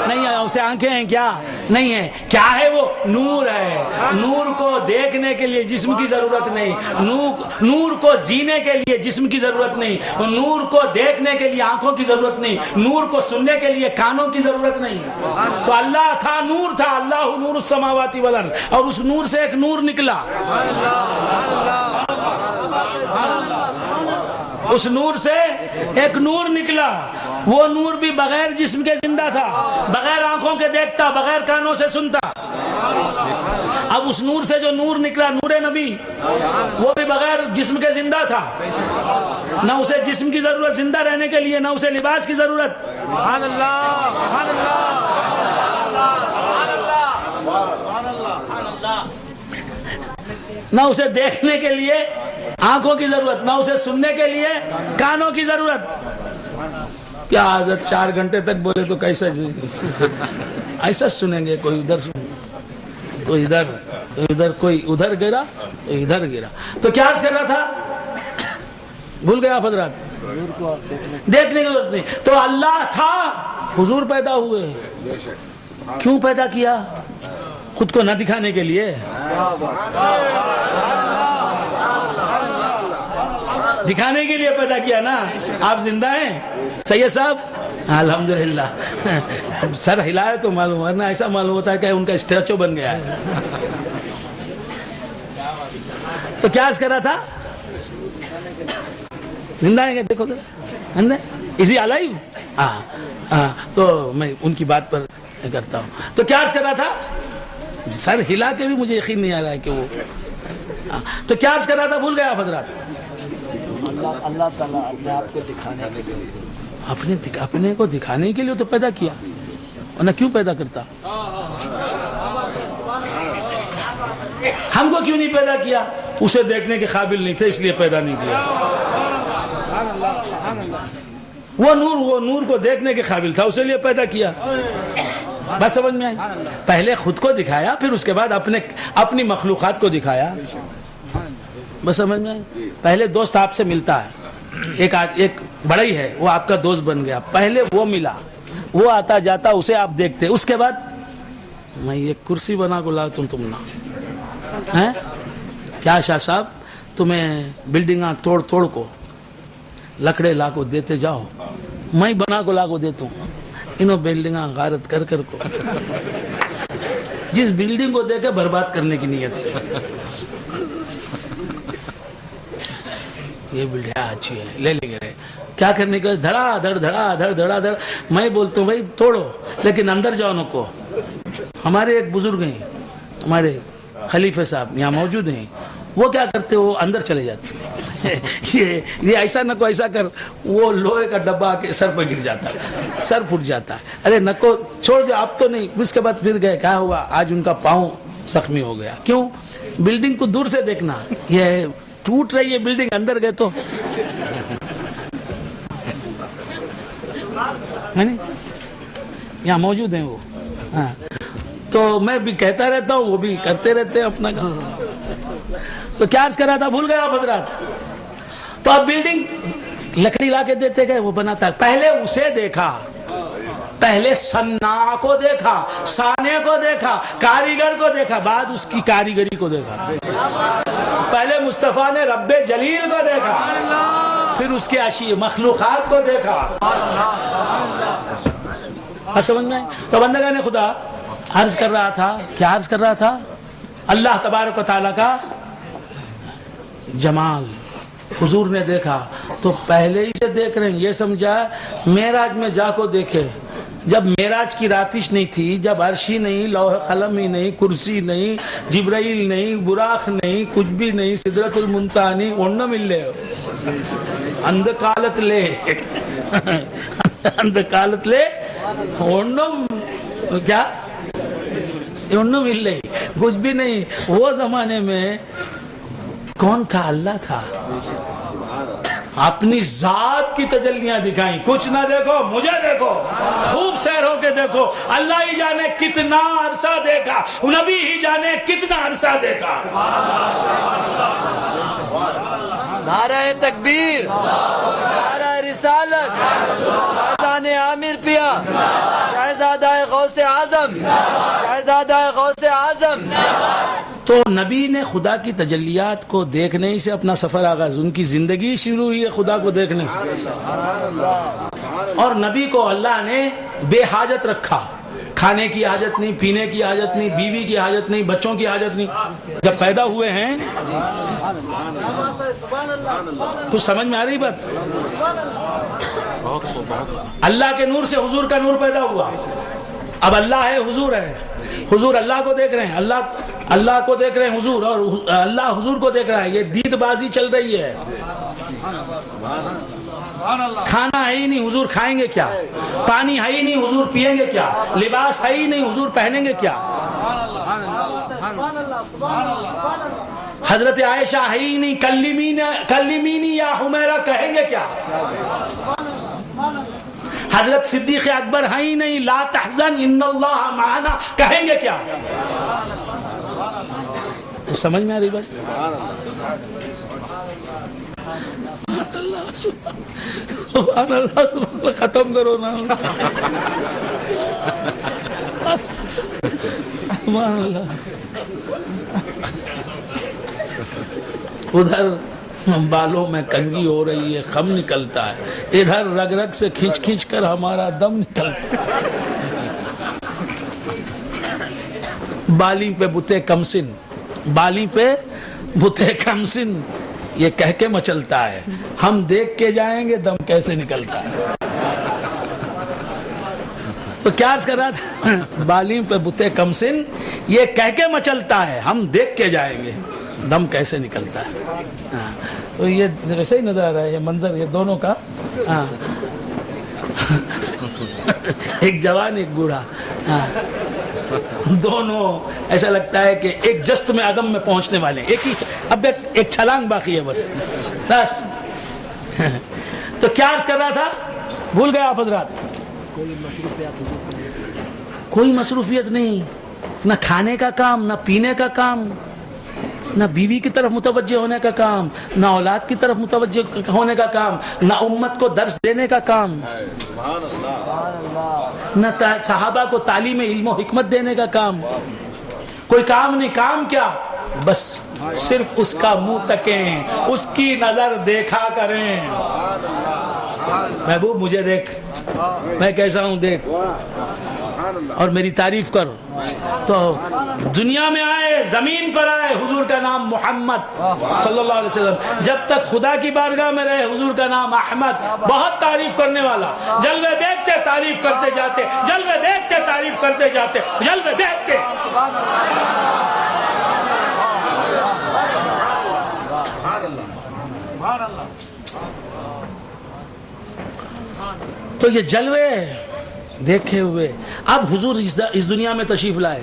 [SPEAKER 1] نہیں ہے. اسے آنکھیں ہیں کیا؟ نہیں ہے. کیا ہے وہ؟ نور ہے. نور کو دیکھنے کے لیے جسم کی ضرورت نہیں, نور کو جینے کے لیے جسم کی ضرورت نہیں, نور کو دیکھنے کے لیے آنکھوں کی ضرورت نہیں, نور کو سننے کے لیے کانوں کی ضرورت نہیں. تو اللہ تھا, نور تھا. اللہ نور السماوات والارض, اور اس نور سے ایک نور نکلا. اس نور سے ایک نور نکلا. وہ نور بھی بغیر جسم کے زندہ تھا, بغیر آنکھوں کے دیکھتا, بغیر کانوں سے سنتا. اب اس نور سے جو نور نکلا, نور نبی, وہ بھی بغیر جسم کے زندہ تھا. نہ اسے جسم کی ضرورت زندہ رہنے کے لیے, نہ اسے لباس کی ضرورت. سبحان اللہ, سبحان اللہ. نہ اسے دیکھنے کے لیے آنکھوں کی ضرورت, نہ اسے سننے کے لیے کانوں کی ضرورت. کیا حضرت 4 گھنٹے تک بولے تو کیسا ایسا سنیں گے؟ کوئی ادھر, کوئی ادھر, ادھر, کوئی ادھر گرا, کوئی ادھر گرا. تو کیا عرض کر رہا تھا, بھول گیا آپ حضرات. دیکھنے کی ضرورت نہیں. تو اللہ تھا, حضور پیدا ہوئے. کیوں پیدا کیا؟ خود کو نہ دکھانے کے لیے. دکھانے کے لیے پیدا کیا نا. آپ زندہ ہیں سید صاحب؟ الحمدللہ. سر ہلایا تو معلوم, ورنہ ایسا معلوم ہوتا ہے کہ ان کا اسٹیچو بن گیا ہے. تو کیا عرض کر رہا تھا, زندہ ہیں. دیکھو ذرا, اسی الائیو. تو میں ان کی بات پر کرتا ہوں. تو کیا عرض کر رہا تھا, سر ہلا کے بھی مجھے یقین نہیں آ رہا ہے کہ وہ. تو کیا عرض کر رہا تھا, بھول گیا آپ حضرات.
[SPEAKER 2] اللہ تعالیٰ اپنے آپ کو دکھانے کے لیے,
[SPEAKER 1] اپنے کو دکھانے کے لیے تو پیدا کیا, ورنہ کیوں پیدا کرتا؟ ہم کو کیوں نہیں پیدا کیا؟ اسے دیکھنے کے قابل نہیں تھے, اس لیے پیدا نہیں کیا. وہ نور کو دیکھنے کے قابل تھا, اسی لیے پیدا کیا. بات سمجھ میں آئی؟ پہلے خود کو دکھایا, پھر اس کے بعد اپنی مخلوقات کو دکھایا. بس سمجھ میں آئی؟ پہلے دوست آپ سے ملتا ہے, ایک بڑا ہی ہے, وہ آپ کا دوست بن گیا. پہلے وہ ملا, وہ آتا جاتا, اسے آپ دیکھتے. اس کے بعد میں یہ کرسی بنا کو لا تم نہ کیا شاہ صاحب, تمہیں بلڈنگاں توڑ کو لکڑے لا کو دیتے جاؤ, میں بنا کو لا کو دیتا ہوں. انہوں بلڈنگاں غارت کر کو جس بلڈنگ کو دے کے برباد کرنے کی نیت سے. یہ بلڈنگ اچھی ہے, لے لیں گے. کیا کرنے کا, دھڑا دھڑ. میں بولتا ہوں بھائی توڑو, لیکن اندر جاؤ نکو. ہمارے ایک بزرگ ہیں, ہمارے خلیفہ صاحب یہاں موجود ہیں, وہ کیا کرتے, وہ اندر چلے جاتے. یہ ایسا نہ کو ایسا کر، وہ لوہے کا ڈبہ کے سر پہ گر جاتا ہے، سر پھٹ جاتا ہے. ارے نکو چھوڑ دے اب تو نہیں. اس کے بعد پھر گئے، کیا ہوا؟ آج ان کا پاؤں زخمی ہو گیا. کیوں؟ بلڈنگ کو دور سے دیکھنا، یہ ٹوٹ رہی ہے بلڈنگ، اندر گئے تو یہاں موجود ہیں وہ. ہاں تو میں بھی کہتا رہتا ہوں، وہ بھی کرتے رہتے ہیں اپنا کام. تو کیا عرض کر رہا تھا، بھول گیا آپ حضرات. تو اب بلڈنگ لکڑی لا کے دیتے گئے، وہ بناتا ہے. پہلے اسے دیکھا، پہلے صناع کو دیکھا، صانع کو دیکھا، کاریگر کو دیکھا، بعد اس کی کاریگری کو دیکھا. پہلے مصطفیٰ نے رب جلیل کو دیکھا، پھر اس کے مخلوقات کو دیکھا. آپ سمجھ میں؟ تو بندگان خدا عرض کر رہا تھا، کیا عرض کر رہا تھا؟ اللہ تبارک و تعالیٰ کا جمال حضور نے دیکھا تو پہلے ہی سے دیکھ رہے ہیں. یہ سمجھا معراج میں جا کو دیکھے. جب معراج کی راتش نہیں تھی، جب عرشی نہیں، لوح قلم ہی نہیں، کرسی نہیں، جبرائیل نہیں، براق نہیں، کچھ بھی نہیں، سدرت المنتہا نہیں، اونم مل لے اند کالت لے اند کالت لے اونم کیا اونم مل لے، کچھ بھی نہیں. وہ زمانے میں کون تھا؟ اللہ تھا. اپنی ذات کی تجلیاں دکھائیں. کچھ نہ دیکھو، مجھے دیکھو، خوب سیر ہو کے دیکھو. اللہ ہی جانے کتنا عرصہ دیکھا، نبی ہی جانے کتنا عرصہ دیکھا.
[SPEAKER 2] نعرہ تکبیر، نعرہ رسالت، فیضان عامر پیا، شہزادہ غوث اعظم، شہزادہ غوث اعظم.
[SPEAKER 1] تو نبی نے خدا کی تجلیات کو دیکھنے ہی سے اپنا سفر آغاز، ان کی زندگی شروع ہوئی ہے خدا کو دیکھنے سے. اور نبی کو اللہ نے بے حاجت رکھا. کھانے کی حاجت نہیں، پینے کی حاجت نہیں، بیوی کی حاجت نہیں، بچوں کی حاجت نہیں. جب پیدا ہوئے ہیں، کچھ سمجھ میں آ رہی بات؟ اللہ کے نور سے حضور کا نور پیدا ہوا. اب اللہ ہے، حضور ہے. حضور اللہ کو دیکھ رہے ہیں، اللہ کو دیکھ رہے ہیں حضور، اور اللہ حضور کو دیکھ رہا ہے. یہ دید بازی چل رہی ہے. کھانا ہے ہی نہیں، حضور کھائیں گے کیا؟ پانی ہے ہی نہیں، حضور پیئیں گے کیا؟ لباس ہے ہی نہیں، حضور پہنیں گے کیا؟ حضرت عائشہ ہے ہی نہیں، کلمینی یا حمیرہ کہیں گے کیا؟ حضرت صدیق اکبر ہے ہی نہیں، لا تحزن ان اللہ معنا کہیں گے کیا؟ سمجھ میں آ رہی بات؟ سبحان اللہ، ختم کرو نا. سبحان اللہ. ادھر بالوں میں کنگھی ہو رہی ہے، خم نکلتا ہے، ادھر رگ رگ سے کھینچ کھینچ کر ہمارا دم نکلتا ہے. بالی پہ بتے کمسن، بالی پہ بتے کمسن، یہ کہہ کے مچلتا ہے، ہم دیکھ کے جائیں گے دم کیسے نکلتا ہے. تو کیا عرض کر رہا تھا؟ بالی پہ بتے کمسن، یہ کہہ کے مچلتا ہے، ہم دیکھ کے جائیں گے دم کیسے نکلتا ہے. تو یہ ویسے ہی نظر آ رہا ہے یہ منظر، یہ دونوں کا. ایک جوان ایک بوڑھا، دونوں ایسا لگتا ہے کہ ایک جست میں عدم میں پہنچنے والے. ایک ہی اب ایک چھلانگ باقی ہے بس. تو کیا عرض کر رہا تھا؟ بھول گئے آپ حضرات؟ کوئی مصروفیت نہیں، نہ کھانے کا کام، نہ پینے کا کام، نہ بیوی کی طرف متوجہ ہونے کا کام، نہ اولاد کی طرف متوجہ ہونے کا کام، نہ امت کو درس دینے کا کام، نہ صحابہ کو تعلیم علم و حکمت دینے کا کام. کوئی کام نہیں. کام کیا؟ بس صرف اس کا منہ تکیں، اس کی نظر دیکھا کریں. محبوب مجھے دیکھ، میں کیسا ہوں دیکھ، اور میری تعریف کر. تو دنیا میں آئے، زمین پر آئے، حضور کا نام محمد صلی اللہ علیہ وسلم. جب تک خدا کی بارگاہ میں رہے، حضور کا نام احمد. بہت تعریف کرنے والا، جلوے دیکھتے تعریف کرتے جاتے، جلوے دیکھتے تعریف کرتے جاتے، جلوے دیکھتے. تو یہ جلوے دیکھے ہوئے اب حضور اس دنیا میں تشریف لائے،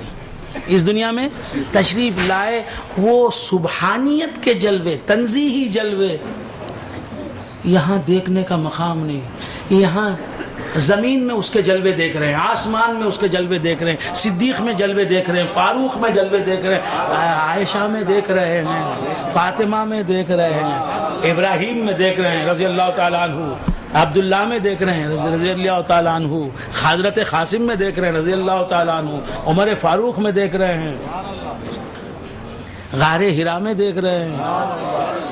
[SPEAKER 1] اس دنیا میں تشریف لائے، وہ سبحانیت کے جلوے، تنزیہی جلوے یہاں دیکھنے کا مقام نہیں. یہاں زمین میں اس کے جلوے دیکھ رہے ہیں، آسمان میں اس کے جلوے دیکھ رہے ہیں، صدیق میں جلوے دیکھ رہے ہیں، فاروق میں جلوے دیکھ رہے ہیں، عائشہ میں دیکھ رہے ہیں، فاطمہ میں دیکھ رہے ہیں، ابراہیم میں دیکھ رہے ہیں رضی اللہ تعالیٰ عنہ، عبداللہ میں دیکھ رہے ہیں رضی اللہ تعالیٰ عنہ، حضرت قاسم میں دیکھ رہے ہیں رضی اللہ تعالیٰ عنہ، عمر فاروق میں دیکھ رہے ہیں، غار ہرا میں دیکھ رہے ہیں.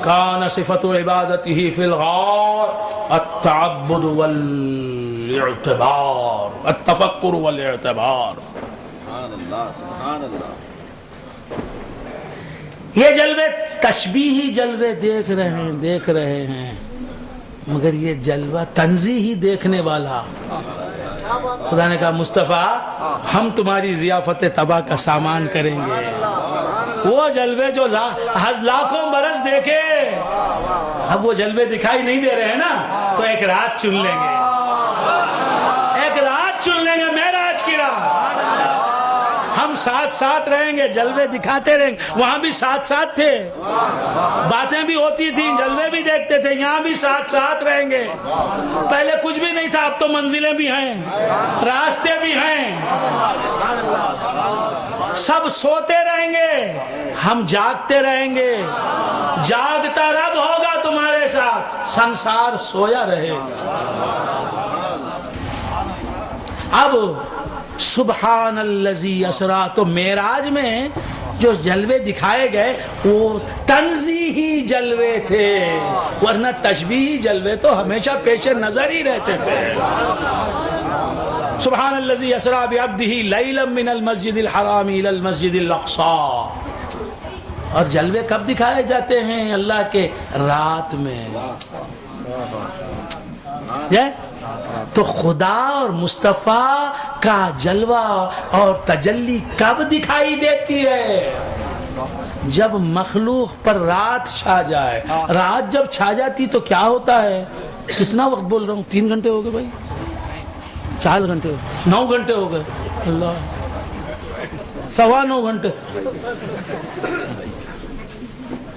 [SPEAKER 1] کان صفت عبادتہ فی الغار التعبد والاعتبار التفکر والاعتبار.
[SPEAKER 3] سبحان اللہ سبحان اللہ.
[SPEAKER 1] یہ جلوے تشبیہی جلوے دیکھ رہے ہیں مگر یہ جلوہ تنزیہی دیکھنے والا. خدا نے کہا مصطفیٰ ہم تمہاری ضیافت تباہ کا سامان کریں گے. وہ جلوے جو لاکھوں برس دیکھے اب وہ جلوے دکھائی نہیں دے رہے ہیں نا، تو ایک رات چن لیں گے، ایک رات چن لیں گے معراج کی رات. ہم ساتھ ساتھ رہیں گے، جلوے دکھاتے رہیں گے. وہاں بھی ساتھ ساتھ تھے، باتیں بھی ہوتی تھیں، جلوے بھی دیکھتے تھے، یہاں بھی ساتھ ساتھ رہیں گے. پہلے کچھ بھی نہیں تھا، اب تو منزلیں بھی ہیں، راستے بھی ہیں. سب سوتے رہیں گے، ہم جاگتے رہیں گے. جاگتا رب ہوگا تمہارے ساتھ، سنسار سویا رہے. اب سبحان الذی اسرا، تو معراج میں جو جلوے دکھائے گئے وہ تنزیہی جلوے تھے، ورنہ تشبیہی جلوے تو ہمیشہ پیش نظر ہی رہتے تھے. سبحان الذی اسرا بعبدہ لیلا من المسجد الحرام الی المسجد الاقصی. اور جلوے کب دکھائے جاتے ہیں اللہ کے؟ رات میں. تو خدا اور مصطفیٰ کا جلوہ اور تجلی کب دکھائی دیتی ہے؟ جب مخلوق پر رات چھا جائے. رات جب چھا جاتی تو کیا ہوتا ہے؟ کتنا وقت بول رہا ہوں؟ 3 گھنٹے ہو گئے بھائی، 4 گھنٹے ہو گئے، 9 گھنٹے ہو گئے. اللہ 9.25 گھنٹے،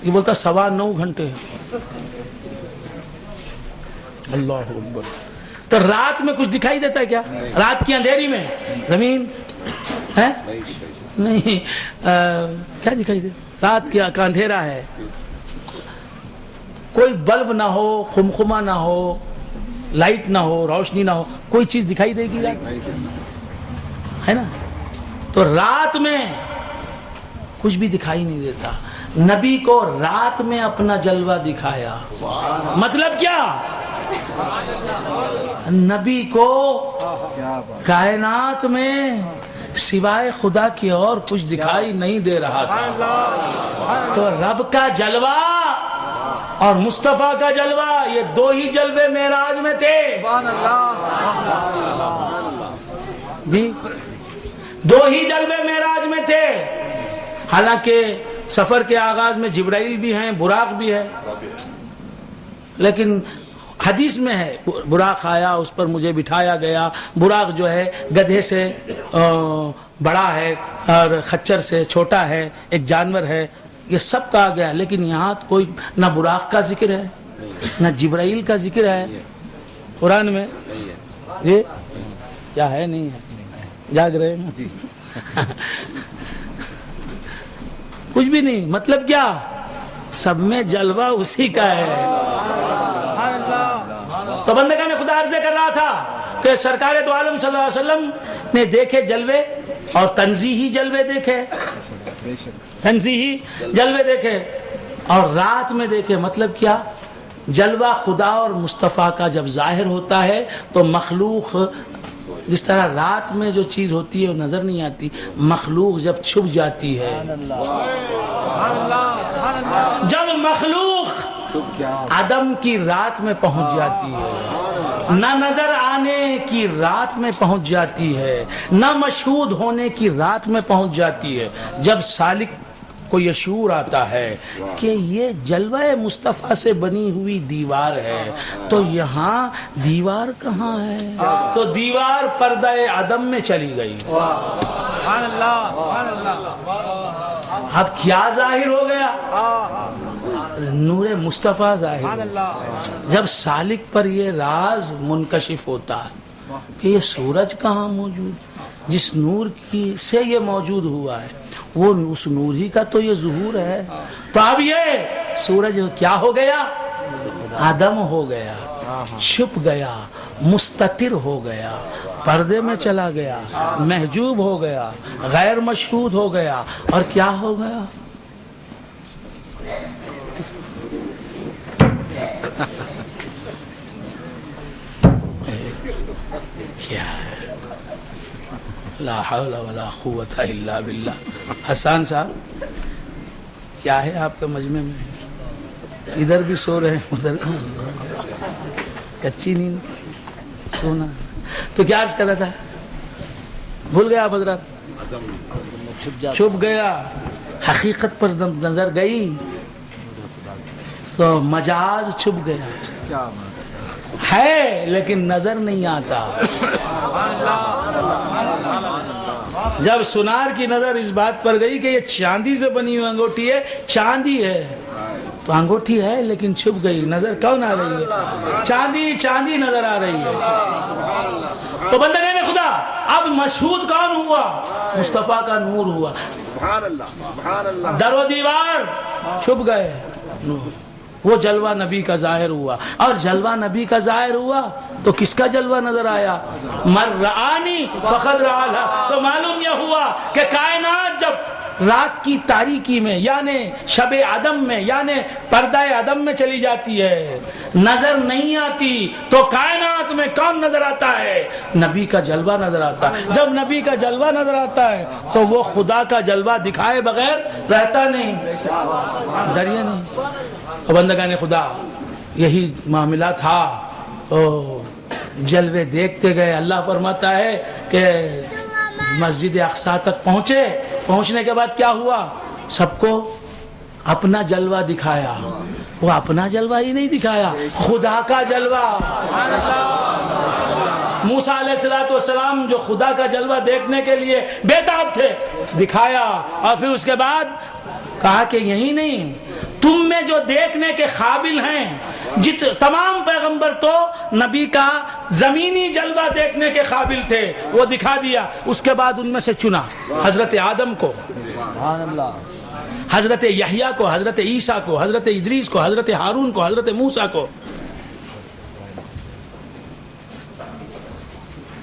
[SPEAKER 1] یہ بولتا 9.25 گھنٹے. اللہ اکبر. تو رات میں کچھ دکھائی دیتا ہے کیا؟ رات کی اندھیری میں زمین ہے نہیں، کیا دکھائی دے؟ رات کا اندھیرا ہے، کوئی بلب نہ ہو، خمخمہ نہ ہو، لائٹ نہ ہو، روشنی نہ ہو، کوئی چیز دکھائی دے گی ہے نا؟ تو رات میں کچھ بھی دکھائی نہیں دیتا. نبی کو رات میں اپنا جلوہ دکھایا. مطلب کیا؟ نبی کو کائنات میں سوائے خدا کی اور کچھ دکھائی نہیں دے رہا تھا. تو رب کا جلوہ اور مصطفیٰ کا جلوہ، یہ 2 ہی جلوے معراج میں تھے. جی 2 ہی جلوے معراج میں تھے. حالانکہ سفر کے آغاز میں جبرائیل بھی ہیں، براق بھی ہے، لیکن حدیث میں ہے براق آیا، اس پر مجھے بٹھایا گیا. براق جو ہے گدھے سے بڑا ہے اور خچر سے چھوٹا ہے، ایک جانور ہے. یہ سب کہا گیا، لیکن یہاں کوئی نہ براق کا ذکر ہے نہ جبرائیل کا ذکر ہے قرآن میں. یہ کیا ہے؟ نہیں ہے، جاگ رہے ہیں کچھ بھی نہیں. مطلب کیا؟ سب میں جلوہ اسی کا ہے. تو بندگان خدا عرض کر رہا تھا کہ سرکار دو عالم صلی اللہ علیہ وسلم نے دیکھے جلوے اور تنزیہی جلوے دیکھے، تنزیہی جلوے دیکھے اور رات میں دیکھے. مطلب کیا؟ جلوہ خدا اور مصطفیٰ کا جب ظاہر ہوتا ہے تو مخلوق، جس طرح رات میں جو چیز ہوتی ہے وہ نظر نہیں آتی، مخلوق جب چھپ جاتی ہے، جب مخلوق عدم کی رات میں پہنچ جاتی ہے، نہ نظر آنے کی رات میں پہنچ جاتی ہے، نہ مشہود ہونے کی رات میں پہنچ جاتی ہے، جب سالک کو یہ شعور آتا ہے کہ یہ جلوہ مصطفیٰ سے بنی ہوئی دیوار ہے، تو یہاں دیوار کہاں ہے؟ تو دیوار پردہ عدم میں چلی گئی۔
[SPEAKER 2] سبحان اللہ سبحان اللہ۔
[SPEAKER 1] اب کیا ظاہر ہو گیا؟ نور مصطفیٰ ظاہر ہو گیا۔ جب سالک پر یہ راز منکشف ہوتا ہے کہ یہ سورج کہاں موجود، جس نور کی سے یہ موجود ہوا ہے، وہ اس نور ہی کا تو یہ ظہور ہے۔ تو اب یہ سورج کیا ہو گیا؟ عدم ہو گیا، چھپ گیا، مستتر ہو گیا، پردے میں چلا گیا، محجوب ہو گیا، غیر مشہود ہو گیا، اور کیا ہو گیا؟ کیا ہے؟ لا حول ولا قوت الا باللہ۔ حسان صاحب کیا ہے آپ کا مجمع میں؟ ادھر بھی سو رہے ہیں، ادھر بھی کچی نیند سونا۔ تو کیا عرض کر رہا تھا؟ بھول گیا آپ حضرات؟ چھپ گیا، حقیقت پر نظر گئی تو مجاز چھپ گیا ہے، لیکن نظر نہیں آتا۔ جب سنار کی نظر اس بات پر گئی کہ یہ چاندی سے بنی ہوئی انگوٹھی ہے، چاندی ہے، تو انگوٹھی ہے لیکن چھپ گئی، نظر کون آ رہی ہے؟ چاندی، چاندی نظر آ رہی ہے۔ تو بندگان خدا اب مشہود کون ہوا؟ مصطفیٰ کا نور ہوا۔
[SPEAKER 3] سبحان اللہ سبحان اللہ۔
[SPEAKER 1] در و دیوار چھپ گئے، وہ جلوہ نبی کا ظاہر ہوا، اور جلوہ نبی کا ظاہر ہوا تو کس کا جلوہ نظر آیا؟ من رآنی فقد رآ۔ تو معلوم یہ ہوا کہ کائنات جب رات کی تاریکی میں، یعنی شب عدم میں، یعنی پردہ عدم میں چلی جاتی ہے، نظر نہیں آتی، تو کائنات میں کون نظر آتا ہے؟ نبی کا جلوہ نظر آتا ہے۔ جب نبی کا جلوہ نظر آتا ہے تو وہ خدا کا جلوہ دکھائے بغیر رہتا نہیں، دریا نہیں۔ بندگان خدا یہی معاملہ تھا، جلوے دیکھتے گئے۔ اللہ فرماتا ہے کہ مسجد اقصیٰ تک پہنچے، پہنچنے کے بعد کیا ہوا؟ سب کو اپنا جلوہ دکھایا۔ وہ اپنا جلوہ ہی نہیں دکھایا، خدا کا جلوہ۔ موسیٰ علیہ السلام جو خدا کا جلوہ دیکھنے کے لیے بےتاب تھے، دکھایا، اور پھر اس کے بعد کہا کہ یہی نہیں، تم میں جو دیکھنے کے قابل ہیں، تمام پیغمبر تو نبی کا زمینی جلوہ دیکھنے کے قابل تھے، وہ دکھا دیا۔ اس کے بعد ان میں سے چنا حضرت آدم کو، حضرت یحییٰ کو، حضرت عیسیٰ کو، حضرت ادریس کو، حضرت ہارون کو، حضرت موسیٰ کو،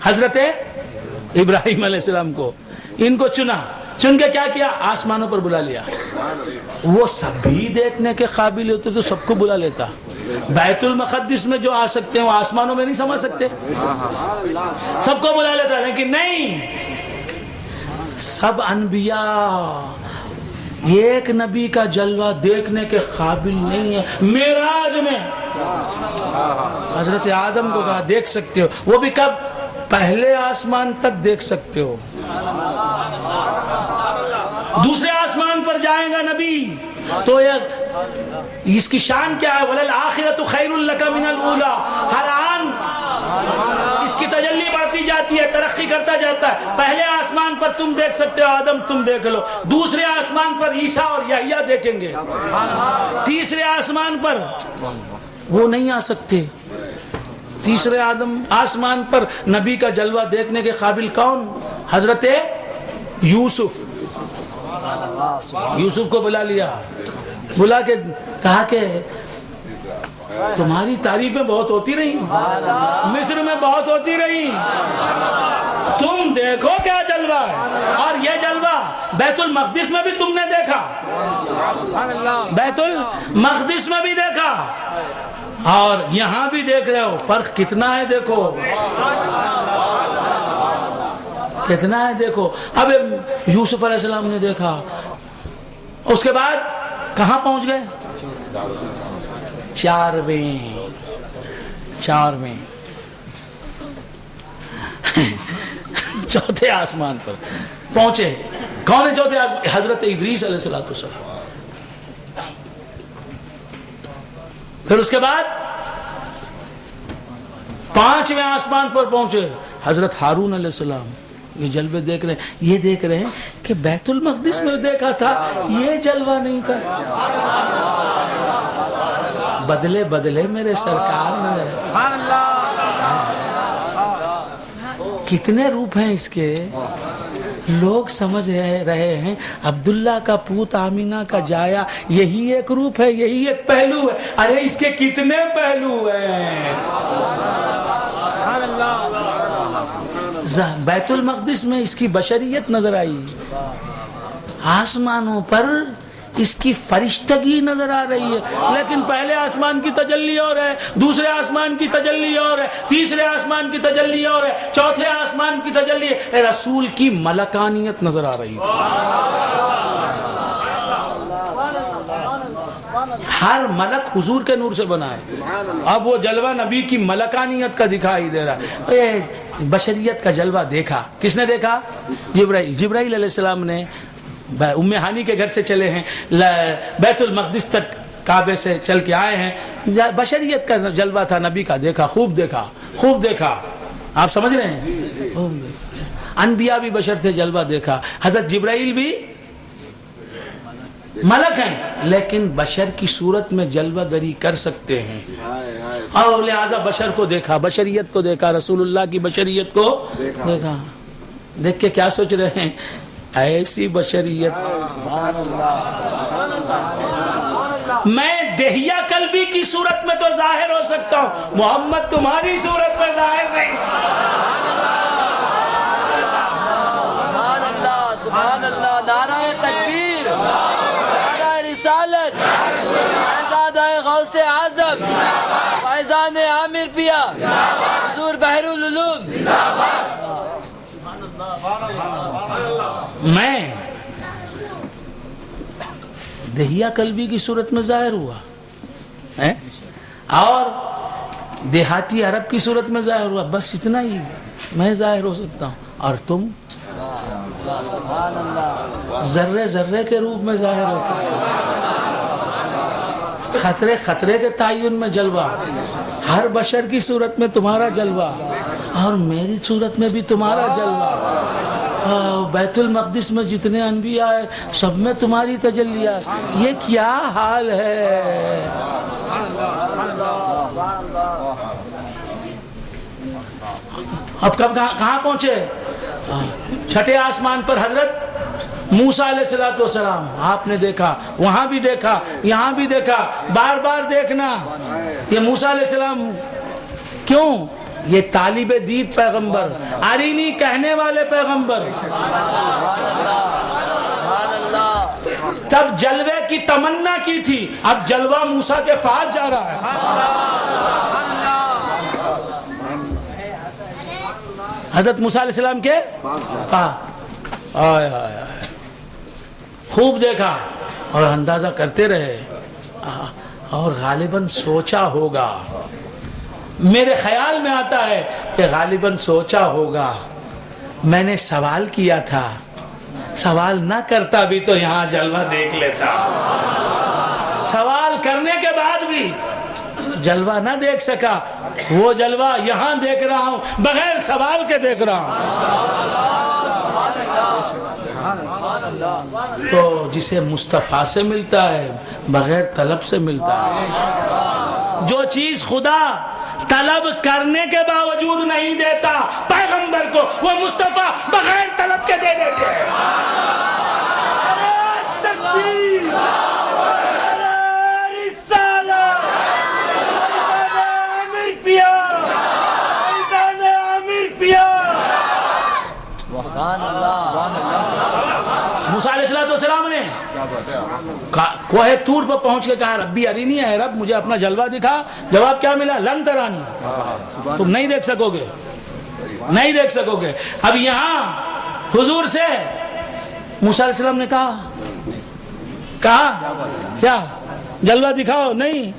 [SPEAKER 1] حضرت ابراہیم علیہ السلام کو، ان کو چنا۔ چن کے کیا کیا؟ آسمانوں پر بلا لیا۔ وہ سبھی دیکھنے کے قابل ہوتے تو سب کو بلا لیتا۔ بیت المقدس میں جو آ سکتے ہیں وہ آسمانوں میں نہیں سما سکتے، سب کو بلا لیتا، لیکن نہیں، سب انبیاء ایک نبی کا جلوہ دیکھنے کے قابل نہیں ہے۔ معراج میں حضرت آدم کو کہا دیکھ سکتے ہو، وہ بھی کب؟ پہلے آسمان تک دیکھ سکتے ہو، دوسرے آسمان پر جائیں گا نبی تو اس کی شان کیا ہے؟ وَلَلْآخِرَةُ خَيْرٌ لَكَ مِنَ الْأُولَىٰ۔ ہر آن اس کی تجلی بڑھتی جاتی ہے، ترقی کرتا جاتا ہے۔ پہلے آسمان پر تم دیکھ سکتے ہو، آدم تم دیکھ لو، دوسرے آسمان پر عیسیٰ اور یحییٰ دیکھیں گے، تیسرے آسمان پر وہ نہیں آ سکتے۔ تیسرے آسمان پر نبی کا جلوہ دیکھنے کے قابل کون؟ حضرت یوسف۔ یوسف کو بلا لیا، بلا کے کہا کہ تمہاری تعریفیں بہت ہوتی رہی، مصر میں بہت ہوتی رہی، تم دیکھو کیا جلوہ ہے۔ اور یہ جلوہ بیت المقدس میں بھی تم نے دیکھا، بیت المقدس میں بھی دیکھا، اور یہاں بھی دیکھ رہے ہو۔ فرق کتنا ہے دیکھو، کتنا ہے دیکھو۔ اب یوسف علیہ السلام نے دیکھا، اس کے بعد کہاں پہنچ گئے؟ چوتھے آسمان پر۔ پہنچے. کون ہے چوتھے آسمان؟ حضرت ادریس علیہ السلام. پھر اس کے بعد 5ویں آسمان پر پہنچے حضرت ہارون علیہ السلام. یہ جلوے دیکھ رہے ہیں، یہ دیکھ رہے ہیں کہ بیت المقدس میں دیکھا تھا یہ جلوہ نہیں تھا. بدلے بدلے میرے سرکار نے. کتنے روپ ہیں اس کے. لوگ سمجھ رہے ہیں عبداللہ کا پوت آمینہ کا جایا یہی ایک روپ ہے، یہی ایک پہلو ہے. ارے اس کے کتنے پہلو ہیں. بیت المقدس میں اس کی بشریت نظر آئی، آسمانوں پر اس کی فرشتگی نظر آ رہی ہے. لیکن پہلے آسمان کی تجلی اور ہے، دوسرے آسمان کی تجلی اور ہے، تیسرے آسمان کی تجلی اور ہے، چوتھے آسمان کی تجلی ہے. رسول کی ملکانیت نظر آ رہی تھی. ہر ملک حضور کے نور سے بنا ہے. اب وہ جلوہ نبی کی ملکانیت کا دکھائی دے رہا ہے. بشریت کا جلوہ دیکھا کس نے دیکھا؟ جبرائیل علیہ السلام نے. ام ہانی کے گھر سے چلے ہیں بیت المقدس تک، کعبے سے چل کے آئے ہیں. بشریت کا جلوہ تھا نبی کا. دیکھا، خوب دیکھا، خوب دیکھا. آپ سمجھ رہے ہیں؟ انبیاء بھی بشر سے جلوہ دیکھا. حضرت جبرائیل بھی ملک ہیں لیکن بشر کی صورت میں جلوہ گری کر سکتے ہیں. اور لہذا بشر کو دیکھا، بشریت کو دیکھا، رسول اللہ کی بشریت کو دیکھا. دیکھ کے کیا سوچ رہے ہیں؟ ایسی بشریت. میں دہیا قلبی کی صورت میں تو ظاہر ہو سکتا ہوں، محمد تمہاری صورت میں ظاہر نہیں.
[SPEAKER 2] سبحان اللہ، سبحان اللہ. نعرہ تکبیر، نعرہ رسالت، شہزادہ غوث اعظم فیضان عامر پیا، حضور بحر العلوم.
[SPEAKER 1] میں دہیا قلبی کی صورت میں ظاہر ہوا اور دیہاتی عرب کی صورت میں ظاہر ہوا. بس اتنا ہی میں ظاہر ہو سکتا ہوں. اور تم ذرے ذرے کے روپ میں ظاہر ہو سکتے ہو. خطرے خطرے کے تعین میں جلوہ. ہر بشر کی صورت میں تمہارا جلوہ اور میری صورت میں بھی تمہارا جلوہ. بیت المقدس میں جتنے انبیاء ہیں سب میں تمہاری تجلیات. یہ کیا حال ہے. اب کہاں پہنچے؟ 6 آسمان پر حضرت موسیٰ علیہ السلام. آپ نے دیکھا، وہاں بھی دیکھا، یہاں بھی دیکھا. بار بار دیکھنا. یہ موسیٰ علیہ السلام کیوں؟ یہ طالب دید پیغمبر، ارینی کہنے والے پیغمبر. تب جلوے کی تمنا کی تھی، اب جلوہ موسیٰ کے پاس جا رہا ہے. حضرت موسیٰ علیہ السلام کے پاس خوب دیکھا اور اندازہ کرتے رہے. اور غالباً سوچا ہوگا، میرے خیال میں آتا ہے کہ غالباً سوچا ہوگا میں نے سوال کیا تھا، سوال نہ کرتا بھی تو یہاں جلوہ دیکھ لیتا. سوال کرنے کے بعد بھی جلوہ نہ دیکھ سکا. وہ جلوہ یہاں دیکھ رہا ہوں، بغیر سوال کے دیکھ رہا ہوں. تو جسے مصطفیٰ سے ملتا ہے بغیر طلب سے ملتا ہے. جو چیز خدا طلب کرنے کے باوجود نہیں دیتا پیغمبر کو، وہ مصطفیٰ بغیر طلب کے دے دیتے ہیں. موسیٰ علیہ السلام نے کوہ طور پر پہنچ کے کہا ربی ارینی ہے، رب مجھے اپنا جلوہ دکھا. جواب کیا ملا؟ لن ترانی، تم نہیں دیکھ سکو گے، نہیں دیکھ سکو گے. اب یہاں حضور سے موسیٰ علیہ السلام نے کہا کیا جلوہ دکھاؤ؟ نہیں.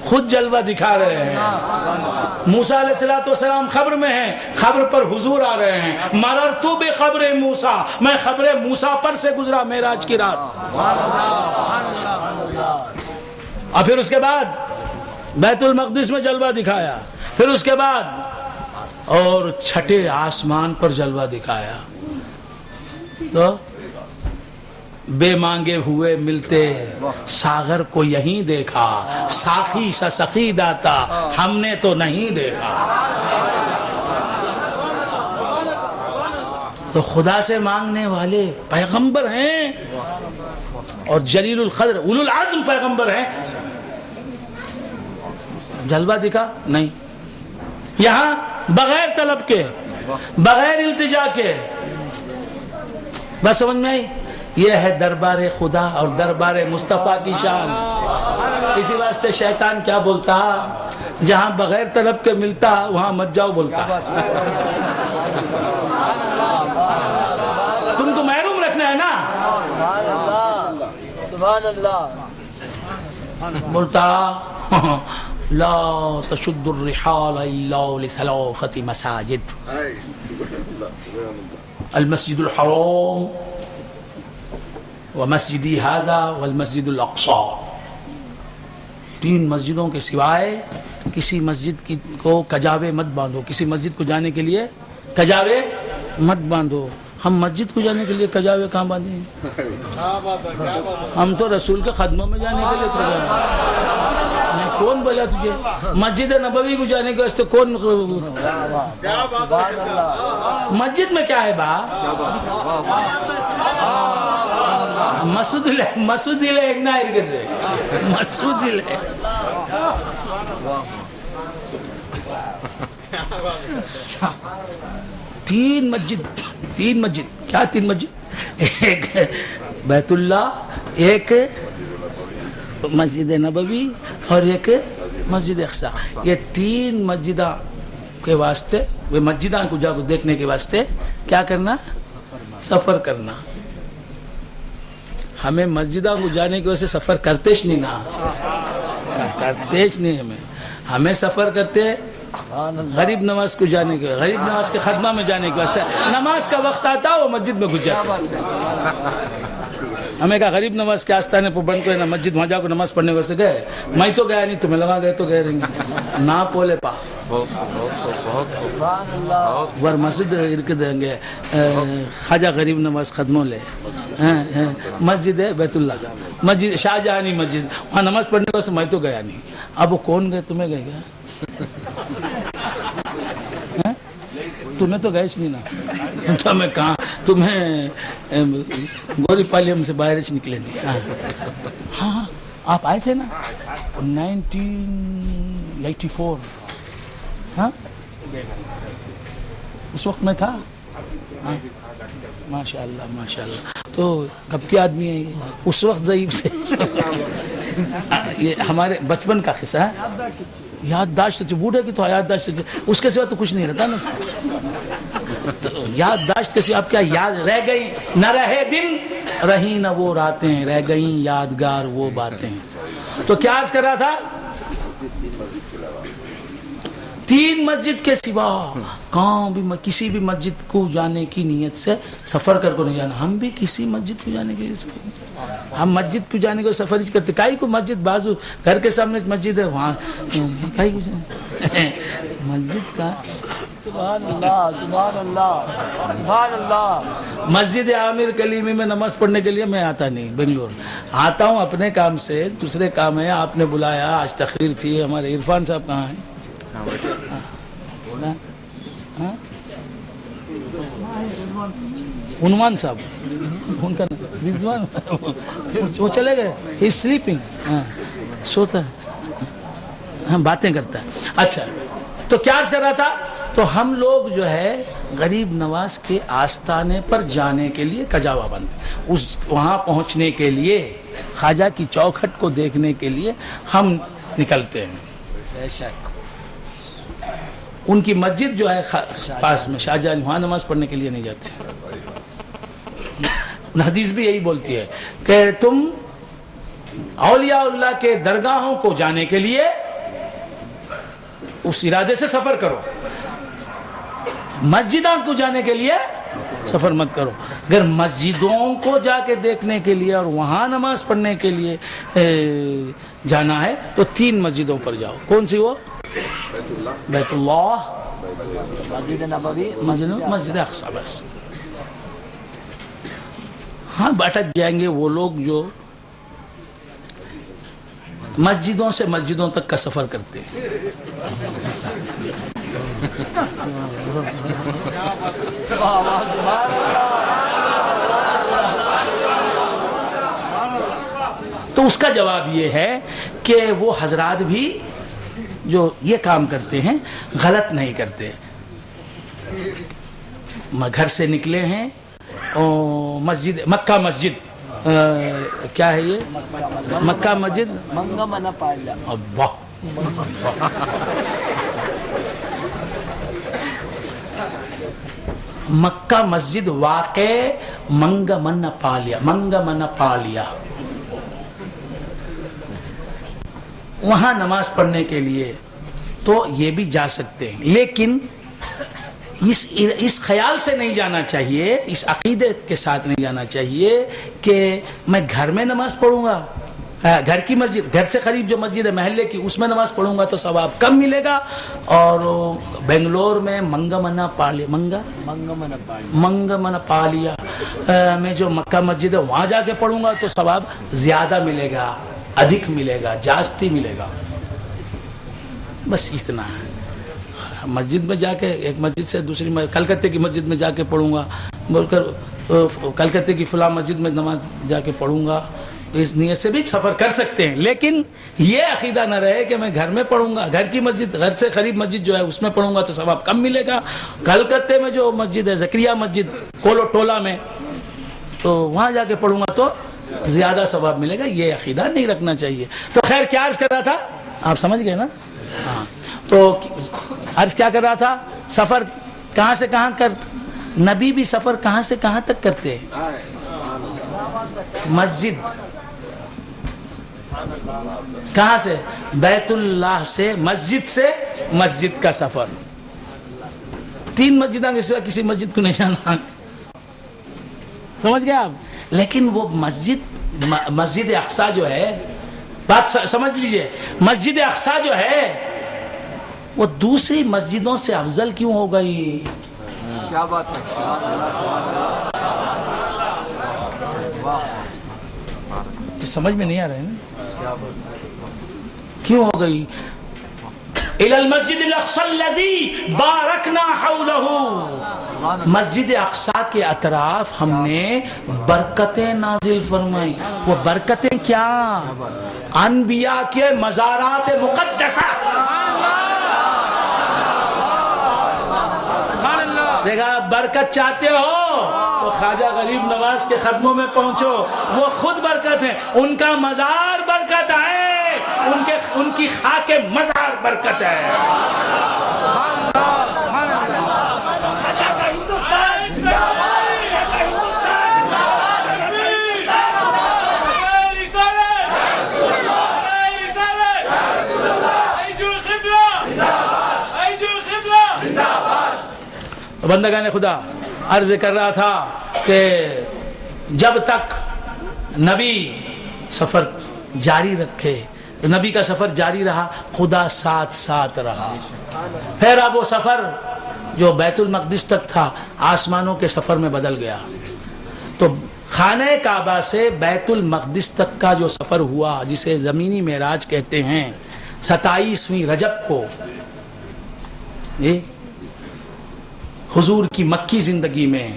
[SPEAKER 1] خود جلوہ دکھا رہے ہیں. موسیٰ علیہ السلام قبر میں ہیں, قبر پر حضور آ رہے ہیں. مررت بقبر موسیٰ, میں قبر موسیٰ پر سے گزرا معراج کی رات. اور پھر اس کے بعد بیت المقدس میں جلوہ دکھایا, پھر اس کے بعد اور چھٹے آسمان پر جلوہ دکھایا. تو بے مانگے ہوئے ملتے ساغر کو یہیں دیکھا, ساقی سا سقی داتا ہم نے تو نہیں دیکھا. تو خدا سے مانگنے والے پیغمبر ہیں اور جلیل القدر اولو العزم پیغمبر ہیں. جلوہ دکھا نہیں, یہاں بغیر طلب کے, بغیر التجا کے, بس سمجھ میں آئی. یہ ہے دربار خدا اور دربار مصطفیٰ کی شان. اسی واسطے شیطان کیا بولتا, جہاں بغیر طلب کے ملتا وہاں مت جاؤ بولتا. تم کو محروم رکھنا ہے نا,
[SPEAKER 2] سبحان اللہ.
[SPEAKER 1] بولتا لا تشد الرحال الا لثلاثة مساجد, المسجد الحرام ومسجدی هذا والمسجد الاقصی. 3 مسجدوں کے سوائے کسی مسجد کو کجاوے مت باندھو. کسی مسجد کو جانے کے لیے کجاوے مت باندھو. ہم مسجد کو جانے کے لیے کجاوے کہاں باندھیں؟ ہم تو رسول کے خدموں میں جانے کے لیے کجاوے. کون بولا تجھے مسجد نبوی کو جانے کے واسطے کون؟ مسجد میں کیا ہے با؟ مسعود نہ ارگتے مسعود تین مسجد کیا 3 مسجد؟ ایک بیت اللہ, ایک مسجد نبوی اور ایک مسجد اقصی. یہ 3 مسجداں کے واسطے, وہ مسجداں کو جا کو دیکھنے کے واسطے کیا کرنا؟ سفر کرنا. ہمیں مسجدوں کو جانے کی وجہ سے سفر کرتےش نہیں نا, کرتےش نہیں. ہمیں سفر کرتے غریب نواز کو جانے کے, غریب نواز کے خدمہ میں جانے کے واسطے. نماز کا وقت آتا وہ مسجد میں گھس جاتا. ہمیں کہا غریب نواز کے آستانے پر بند کرے نا مسجد, وہاں جا کو نماز پڑھنے کے واسطے گئے. میں تو گیا نہیں, تمہیں لگا گئے تو گئے رہیں گے نہ پولے پا ور مسجد ارک دیں گے. خواجہ غریب نواز خدموں لے مسجد ہے بیت اللہ, مسجد شاہ جہانی مسجد, وہاں نماز پڑھنے کے واسطے میں تو گیا نہیں. اب وہ کون گئے, تمہیں گئے گیا؟ تمہیں تو گئے نہیں نا, تو میں کہاں تمہیں گوری پالی ہم سے باہر نکلے نہیں. ہاں آپ آئے تھے نا 1984, ہاں اس وقت میں تھا. ماشاء اللہ ماشاء اللہ. تو کب کے آدمی ہے یہ؟ اس وقت ضعیف تھے. یہ ہمارے بچپن کا قصہ ہے. یادداشت بوڑھے کی تو یادداشت, اس کے سوا تو کچھ نہیں رہتا نا. یادداشت کسی آپ کیا یاد رہ گئی, نہ رہے دن رہی نہ وہ راتیں, رہ گئیں یادگار وہ باتیں. تو کیا عرض کر رہا تھا, 3 مسجد کے سوا کہاں بھی کسی بھی مسجد کو جانے کی نیت سے سفر کر کو نہیں جانا. ہم بھی کسی مسجد کو جانے کے لیے سفر نہیں, ہم مسجد کو جانے کو سفر کرتے. کائی کو مسجد بازو گھر کے سامنے مسجد ہے, وہاں کائی کو مسجد کا.
[SPEAKER 2] سبحان اللہ سبحان اللہ سبحان اللہ.
[SPEAKER 1] مسجد عامر کلیمی میں نماز پڑھنے کے لیے میں آتا نہیں, بنگلور آتا ہوں اپنے کام سے. دوسرے کام ہے, آپ نے بلایا, آج تقریر تھی. ہمارے عرفان صاحب کہاں ہیں؟ عنوان صاحب, ان کا رضوان, وہ چلے گئے. ہی سلیپنگ, سوتا ہے, ہاں باتیں کرتا ہے. اچھا تو کیا عرض کر رہا تھا, تو ہم لوگ جو ہے غریب نواز کے آستانے پر جانے کے لیے کجاوا بند, اس وہاں پہنچنے کے لیے, خواجہ کی چوکھٹ کو دیکھنے کے لیے ہم نکلتے ہیں.
[SPEAKER 2] بے شک
[SPEAKER 1] ان کی مسجد جو ہے پاس میں شاہ جہاں, وہاں نماز پڑھنے کے لیے نہیں جاتے. حدیث بھی یہی بولتی ہے کہ تم اولیاء اللہ کے درگاہوں کو جانے کے لیے اس ارادے سے سفر کرو. مسجدوں کو جانے کے لیے سفر مت کرو. اگر مسجدوں کو جا کے دیکھنے کے لیے اور وہاں نماز پڑھنے کے لیے جانا ہے تو 3 مسجدوں پر جاؤ. کون سی وہ؟ بیت اللہ,
[SPEAKER 2] مسجد نبوی,
[SPEAKER 1] مسجد اقصی. بس ہاں بھٹک جائیں گے وہ لوگ جو مسجدوں سے مسجدوں تک کا سفر کرتے ہیں. تو اس کا جواب یہ ہے کہ وہ حضرات بھی جو یہ کام کرتے ہیں غلط نہیں کرتے. گھر سے نکلے ہیں مسجد مکہ مسجد کیا ہے یہ مکہ مسجد
[SPEAKER 2] منگا منا پاڑیا.
[SPEAKER 1] اللہ مکہ مسجد واقع منگا من پالیا وہاں نماز پڑھنے کے لیے تو یہ بھی جا سکتے ہیں, لیکن اس خیال سے نہیں جانا چاہیے, اس عقیدے کے ساتھ نہیں جانا چاہیے کہ میں گھر میں نماز پڑھوں گا, گھر کی مسجد, گھر سے قریب جو مسجد ہے محلے کی اس میں نماز پڑھوں گا تو ثواب کم ملے گا, اور بنگلور میں منگا من پالیا میں جو مکہ مسجد ہے وہاں جا کے پڑھوں گا تو ثواب زیادہ ملے گا, ادھک ملے گا, جاستی ملے گا. بس اتنا ہے. مسجد میں جا کے ایک مسجد سے دوسری کلکتے کی مسجد میں جا کے پڑھوں گا بول کر کلکتے کی فلاں مسجد میں نماز جا کے پڑھوں گا, اس نیت سے بھی سفر کر سکتے ہیں, لیکن یہ عقیدہ نہ رہے کہ میں گھر میں پڑھوں گا, گھر کی مسجد, گھر سے قریب مسجد جو ہے اس میں پڑھوں گا تو ثواب کم ملے گا. کلکتے میں جو مسجد ہے زکریا مسجد کولو ٹولہ میں, تو وہاں جا کے پڑھوں گا تو زیادہ ثواب ملے گا. یہ عقیدہ نہیں رکھنا چاہیے. تو خیر کیا عرض کر رہا تھا, آپ سمجھ گئے نا؟ ہاں, تو عرض کیا کر رہا تھا, سفر کہاں سے کہاں نبی بھی سفر کہاں سے کہاں تک کرتے ہیں؟ مسجد. کہاں سے؟ بیت اللہ سے مسجد کا سفر. 3 مسجدوں کے سوا کسی مسجد کو نہیں جانا, سمجھ گئے آپ؟ لیکن وہ مسجد اقصی جو ہے, بات سمجھ لیجئے, مسجد اقصی جو ہے وہ دوسری مسجدوں سے افضل کیوں ہو گئی؟
[SPEAKER 2] کیا بات ہے,
[SPEAKER 1] سمجھ میں نہیں آ رہا ہے نا کیوں ہو گئی؟ الى المسجد الاقصى الذي باركنا حوله, مسجد اقصی کے اطراف ہم نے برکتیں نازل فرمائی. وہ برکتیں کیا؟ انبیاء کے مزارات مقدسہ. دیکھا, برکت چاہتے ہو تو خواجہ غریب نواز کے خدموں میں پہنچو, وہ خود برکت ہیں, ان کا مزار برکت ہے, ان کی خاک مزار برکت ہے. بندگان خدا, عرض کر رہا تھا کہ جب تک نبی سفر جاری رکھے, نبی کا سفر جاری رہا, خدا ساتھ رہا. پھر اب وہ سفر جو بیت المقدس تک تھا آسمانوں کے سفر میں بدل گیا. تو خانہ کعبہ سے بیت المقدس تک کا جو سفر ہوا, جسے زمینی معراج کہتے ہیں, 27ویں رجب کو حضور کی مکی زندگی میں,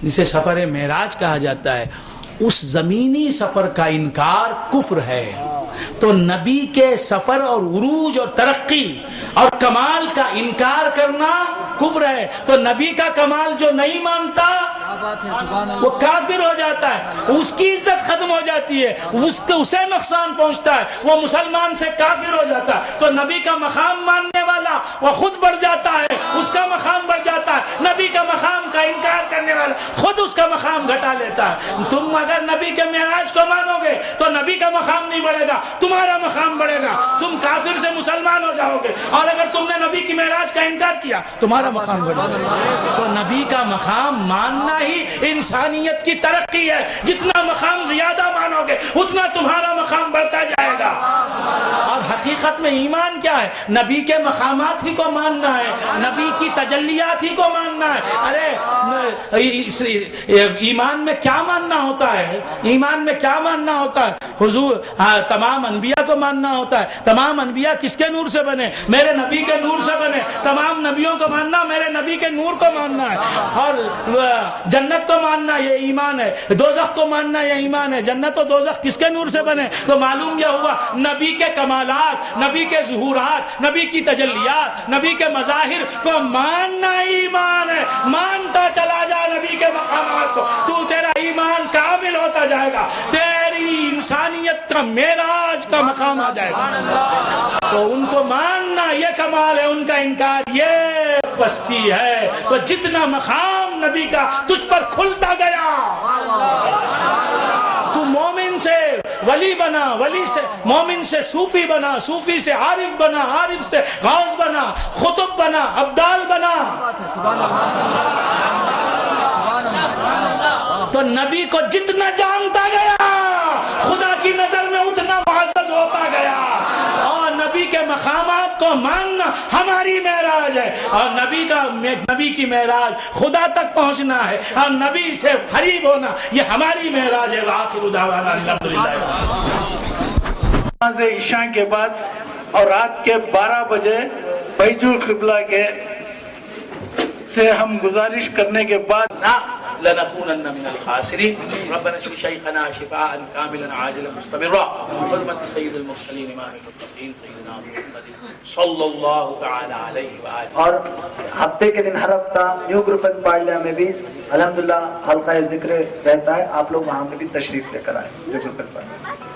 [SPEAKER 1] جسے سفر معراج کہا جاتا ہے, اس زمینی سفر کا انکار کفر ہے. تو نبی کے سفر اور عروج اور ترقی اور کمال کا انکار کرنا کفر ہے. تو نبی کا کمال جو نہیں مانتا وہ کافر ہو جاتا ہے, اس کی عزت ختم ہو جاتی ہے, اسے نقصان پہنچتا ہے, وہ مسلمان سے کافر ہو جاتا ہے. تو نبی کا مقام ماننے والا والا وہ خود بڑھ جاتا ہے، اس کا مقام بڑھ جاتا ہے، نبی کا مقام کا انکار کرنے والا خود اس کا مقام گھٹا لیتا ہے۔ تم اگر نبی کے معراج کو مانو گے تو نبی کا مقام نہیں بڑھے گا، تمہارا مقام بڑھے گا، تم کافر سے مسلمان ہو جاؤ گے، اور اگر تم نے نبی کی معراج کا انکار کیا تمہارا مقام بڑھے گا۔ تو نبی کا مقام ماننا ہی انسانیت کی ترقی ہے، جتنا مقام زیادہ مانو گے اتنا تمہارا مقام بڑھتا جائے گا۔ اور حقیقت میں ایمان کیا ہے؟ نبی کے مقامات ہی کو ماننا ہے، نبی کی تجلیات ہی کو ماننا ہے۔ ارے ایمان میں کیا ماننا ہوتا ہے؟ ایمان میں کیا ماننا ہوتا ہے؟ حضور تمام انبیاء کو ماننا ہوتا ہے۔ تمام انبیاء کس کے نور سے بنے؟ میرے نبی کے نور سے بنے۔ تمام نبیوں کو ماننا میرے نبی کے نور کو ماننا ہے۔ اور جنت کو ماننا یہ ایمان ہے، دوزخ کو ماننا یہ ایمان ہے۔ جنت و دوزخ کس کے نور سے بنے؟ تو معلوم یہ ہوا نبی کے کمالات، نبی کے ظہورات، نبی کی تجلیات، نبی کے مظاہر کو ماننا ایمان ہے۔ مانتا چلا جا نبی کے مقامات کو، تو تیرا ایمان کامل ہوتا جائے گا، تیری انسانیت کا معراج کا مقام آ جائے گا۔ تو ان کو ماننا یہ کمال ہے، ان کا انکار یہ پستی ہے۔ تو جتنا مقام نبی کا تجھ پر کھلتا گیا، تو مومن سے ولی بنا، ولی سے مومن سے صوفی بنا، صوفی سے عارف بنا، عارف سے غوث بنا، خطب بنا، ابدال بنا۔ تو نبی کو جتنا جانتا گیا خدا کی نظر میں اتنا معزز ہوتا گیا۔ اور نبی کے مقامات کو ماننا ہماری معراج ہے، اور نبی کی معراج خدا تک پہنچنا ہے، اور نبی سے قریب ہونا یہ ہماری معراج ہے۔ وآخر دعوانا الحمدللہ۔
[SPEAKER 4] نماز عشاء کے بعد اور رات کے 12 بجے بیت القبلہ کے سے ہم گزارش کرنے کے بعد
[SPEAKER 1] لنكونن من الخاسرين ربنا اشف شيخنا شفاء كاملا عاجلا مستمرا بحرمة سيد المرسلين امام المتقين سيدنا محمد صلی اللہ تعالی علیہ وآلہ۔
[SPEAKER 5] اور ہفتے کے دن ہر ہفتہ نیو گروپ پاڑیا میں بھی الحمدللہ حلقہ ذکر رہتا ہے، آپ لوگ وہاں پہ بھی تشریف لے کر آئیں نیو گروپ پاڑیا۔